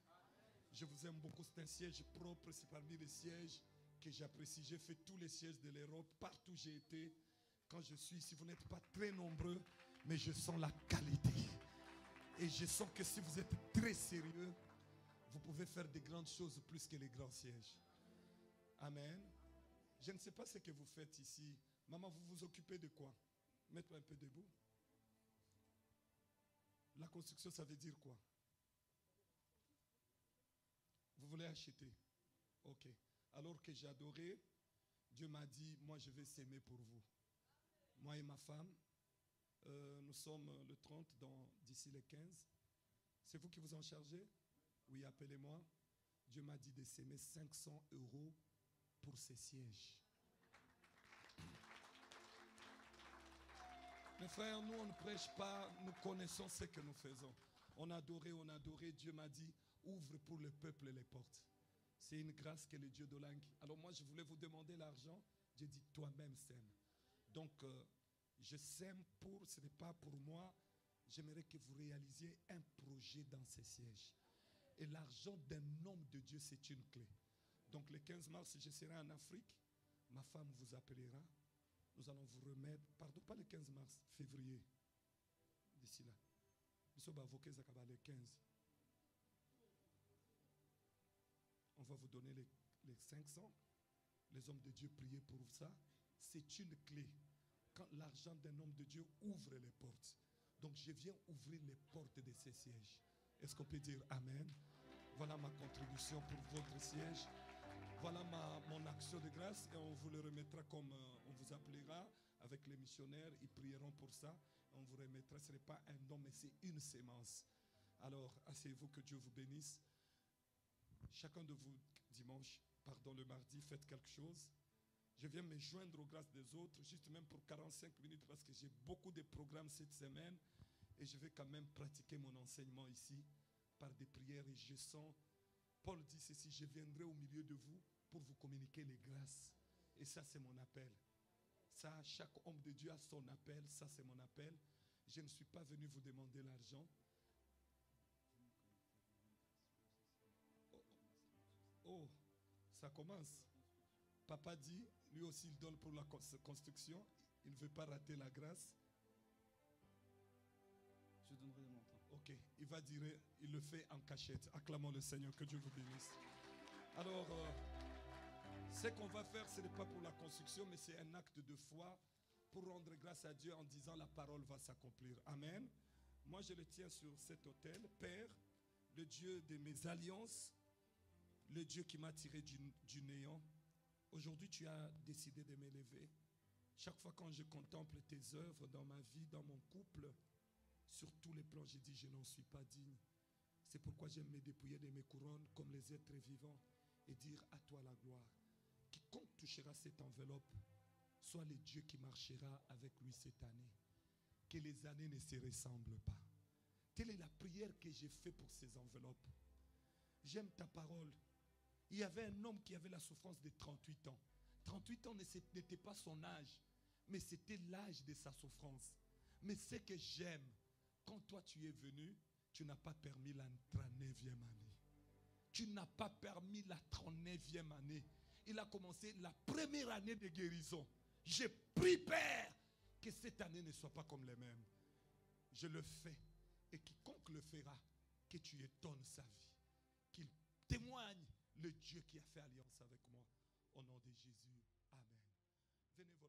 Je vous aime beaucoup. C'est un siège propre. C'est parmi les sièges que j'apprécie. J'ai fait tous les sièges de l'Europe. Partout où j'ai été. Quand je suis ici, vous n'êtes pas très nombreux, mais je sens la qualité. Et je sens que si vous êtes très sérieux, vous pouvez faire des grandes choses plus que les grands sièges. Amen. Je ne sais pas ce que vous faites ici. Maman, vous vous occupez de quoi? Mettez-moi un peu debout. La construction, ça veut dire quoi? Vous voulez acheter? Ok. Alors que j'ai adoré, Dieu m'a dit, moi je vais s'aimer pour vous. Moi et ma femme, nous sommes le 30 d'ici le 15. C'est vous qui vous en chargez? Oui, appelez-moi. Dieu m'a dit de s'aimer 500 € pour ces sièges. Mes frères, nous on ne prêche pas, nous connaissons ce que nous faisons. On a adoré. Dieu m'a dit, ouvre pour le peuple les portes. C'est une grâce que le Dieu de langue. Alors moi, je voulais vous demander l'argent. J'ai dit, toi-même sème. Donc, je sème pour, ce n'est pas pour moi. J'aimerais que vous réalisiez un projet dans ces sièges. Et l'argent d'un homme de Dieu, c'est une clé. Donc, le 15 mars, je serai en Afrique. Ma femme vous appellera. Nous allons vous remettre, pardon, pas le 15 mars, février. D'ici là. Nous sommes avoqués le 15. On va vous donner les 500. Les hommes de Dieu priez pour ça. C'est une clé. Quand l'argent d'un homme de Dieu ouvre les portes. Donc je viens ouvrir les portes de ces sièges. Est-ce qu'on peut dire Amen? Voilà ma contribution pour votre siège. Voilà mon action de grâce. Et on vous le remettra comme on vous appellera avec les missionnaires. Ils prieront pour ça. On vous remettra. Ce n'est pas un don, mais c'est une sémence. Alors, asseyez-vous, que Dieu vous bénisse. Chacun de vous, dimanche, pardon, le mardi, faites quelque chose. Je viens me joindre aux grâces des autres, juste même pour 45 minutes, parce que j'ai beaucoup de programmes cette semaine. Et je vais quand même pratiquer mon enseignement ici, par des prières. Et je sens, Paul dit ceci, je viendrai au milieu de vous pour vous communiquer les grâces. Et ça, c'est mon appel. Ça, chaque homme de Dieu a son appel. Ça, c'est mon appel. Je ne suis pas venu vous demander l'argent. Oh, ça commence. Papa dit, lui aussi il donne pour la construction. Il ne veut pas rater la grâce. Je donnerai de mon temps. Ok, il va dire, il le fait en cachette. Acclamons le Seigneur, que Dieu vous bénisse. Alors, ce qu'on va faire, ce n'est pas pour la construction, mais c'est un acte de foi pour rendre grâce à Dieu en disant la parole va s'accomplir. Amen. Moi, je le tiens sur cet autel. Père, le Dieu de mes alliances, le Dieu qui m'a tiré du néant. Aujourd'hui, tu as décidé de m'élever. Chaque fois quand je contemple tes œuvres dans ma vie, dans mon couple, sur tous les plans, j'ai dit, je n'en suis pas digne. C'est pourquoi j'aime me dépouiller de mes couronnes comme les êtres vivants et dire à toi la gloire. Quiconque touchera cette enveloppe, soit le Dieu qui marchera avec lui cette année. Que les années ne se ressemblent pas. Telle est la prière que j'ai faite pour ces enveloppes. J'aime ta parole. Il y avait un homme qui avait la souffrance de 38 ans. 38 ans n'était pas son âge, mais c'était l'âge de sa souffrance. Mais ce que j'aime, quand toi tu es venu, tu n'as pas permis la 39e année. Tu n'as pas permis la 39e année. Il a commencé la première année de guérison. J'ai pris, Père, que cette année ne soit pas comme les mêmes. Je le fais. Et quiconque le fera, que tu étonnes sa vie. Qu'il témoigne le Dieu qui a fait alliance avec moi. Au nom de Jésus. Amen. Venez volontairement.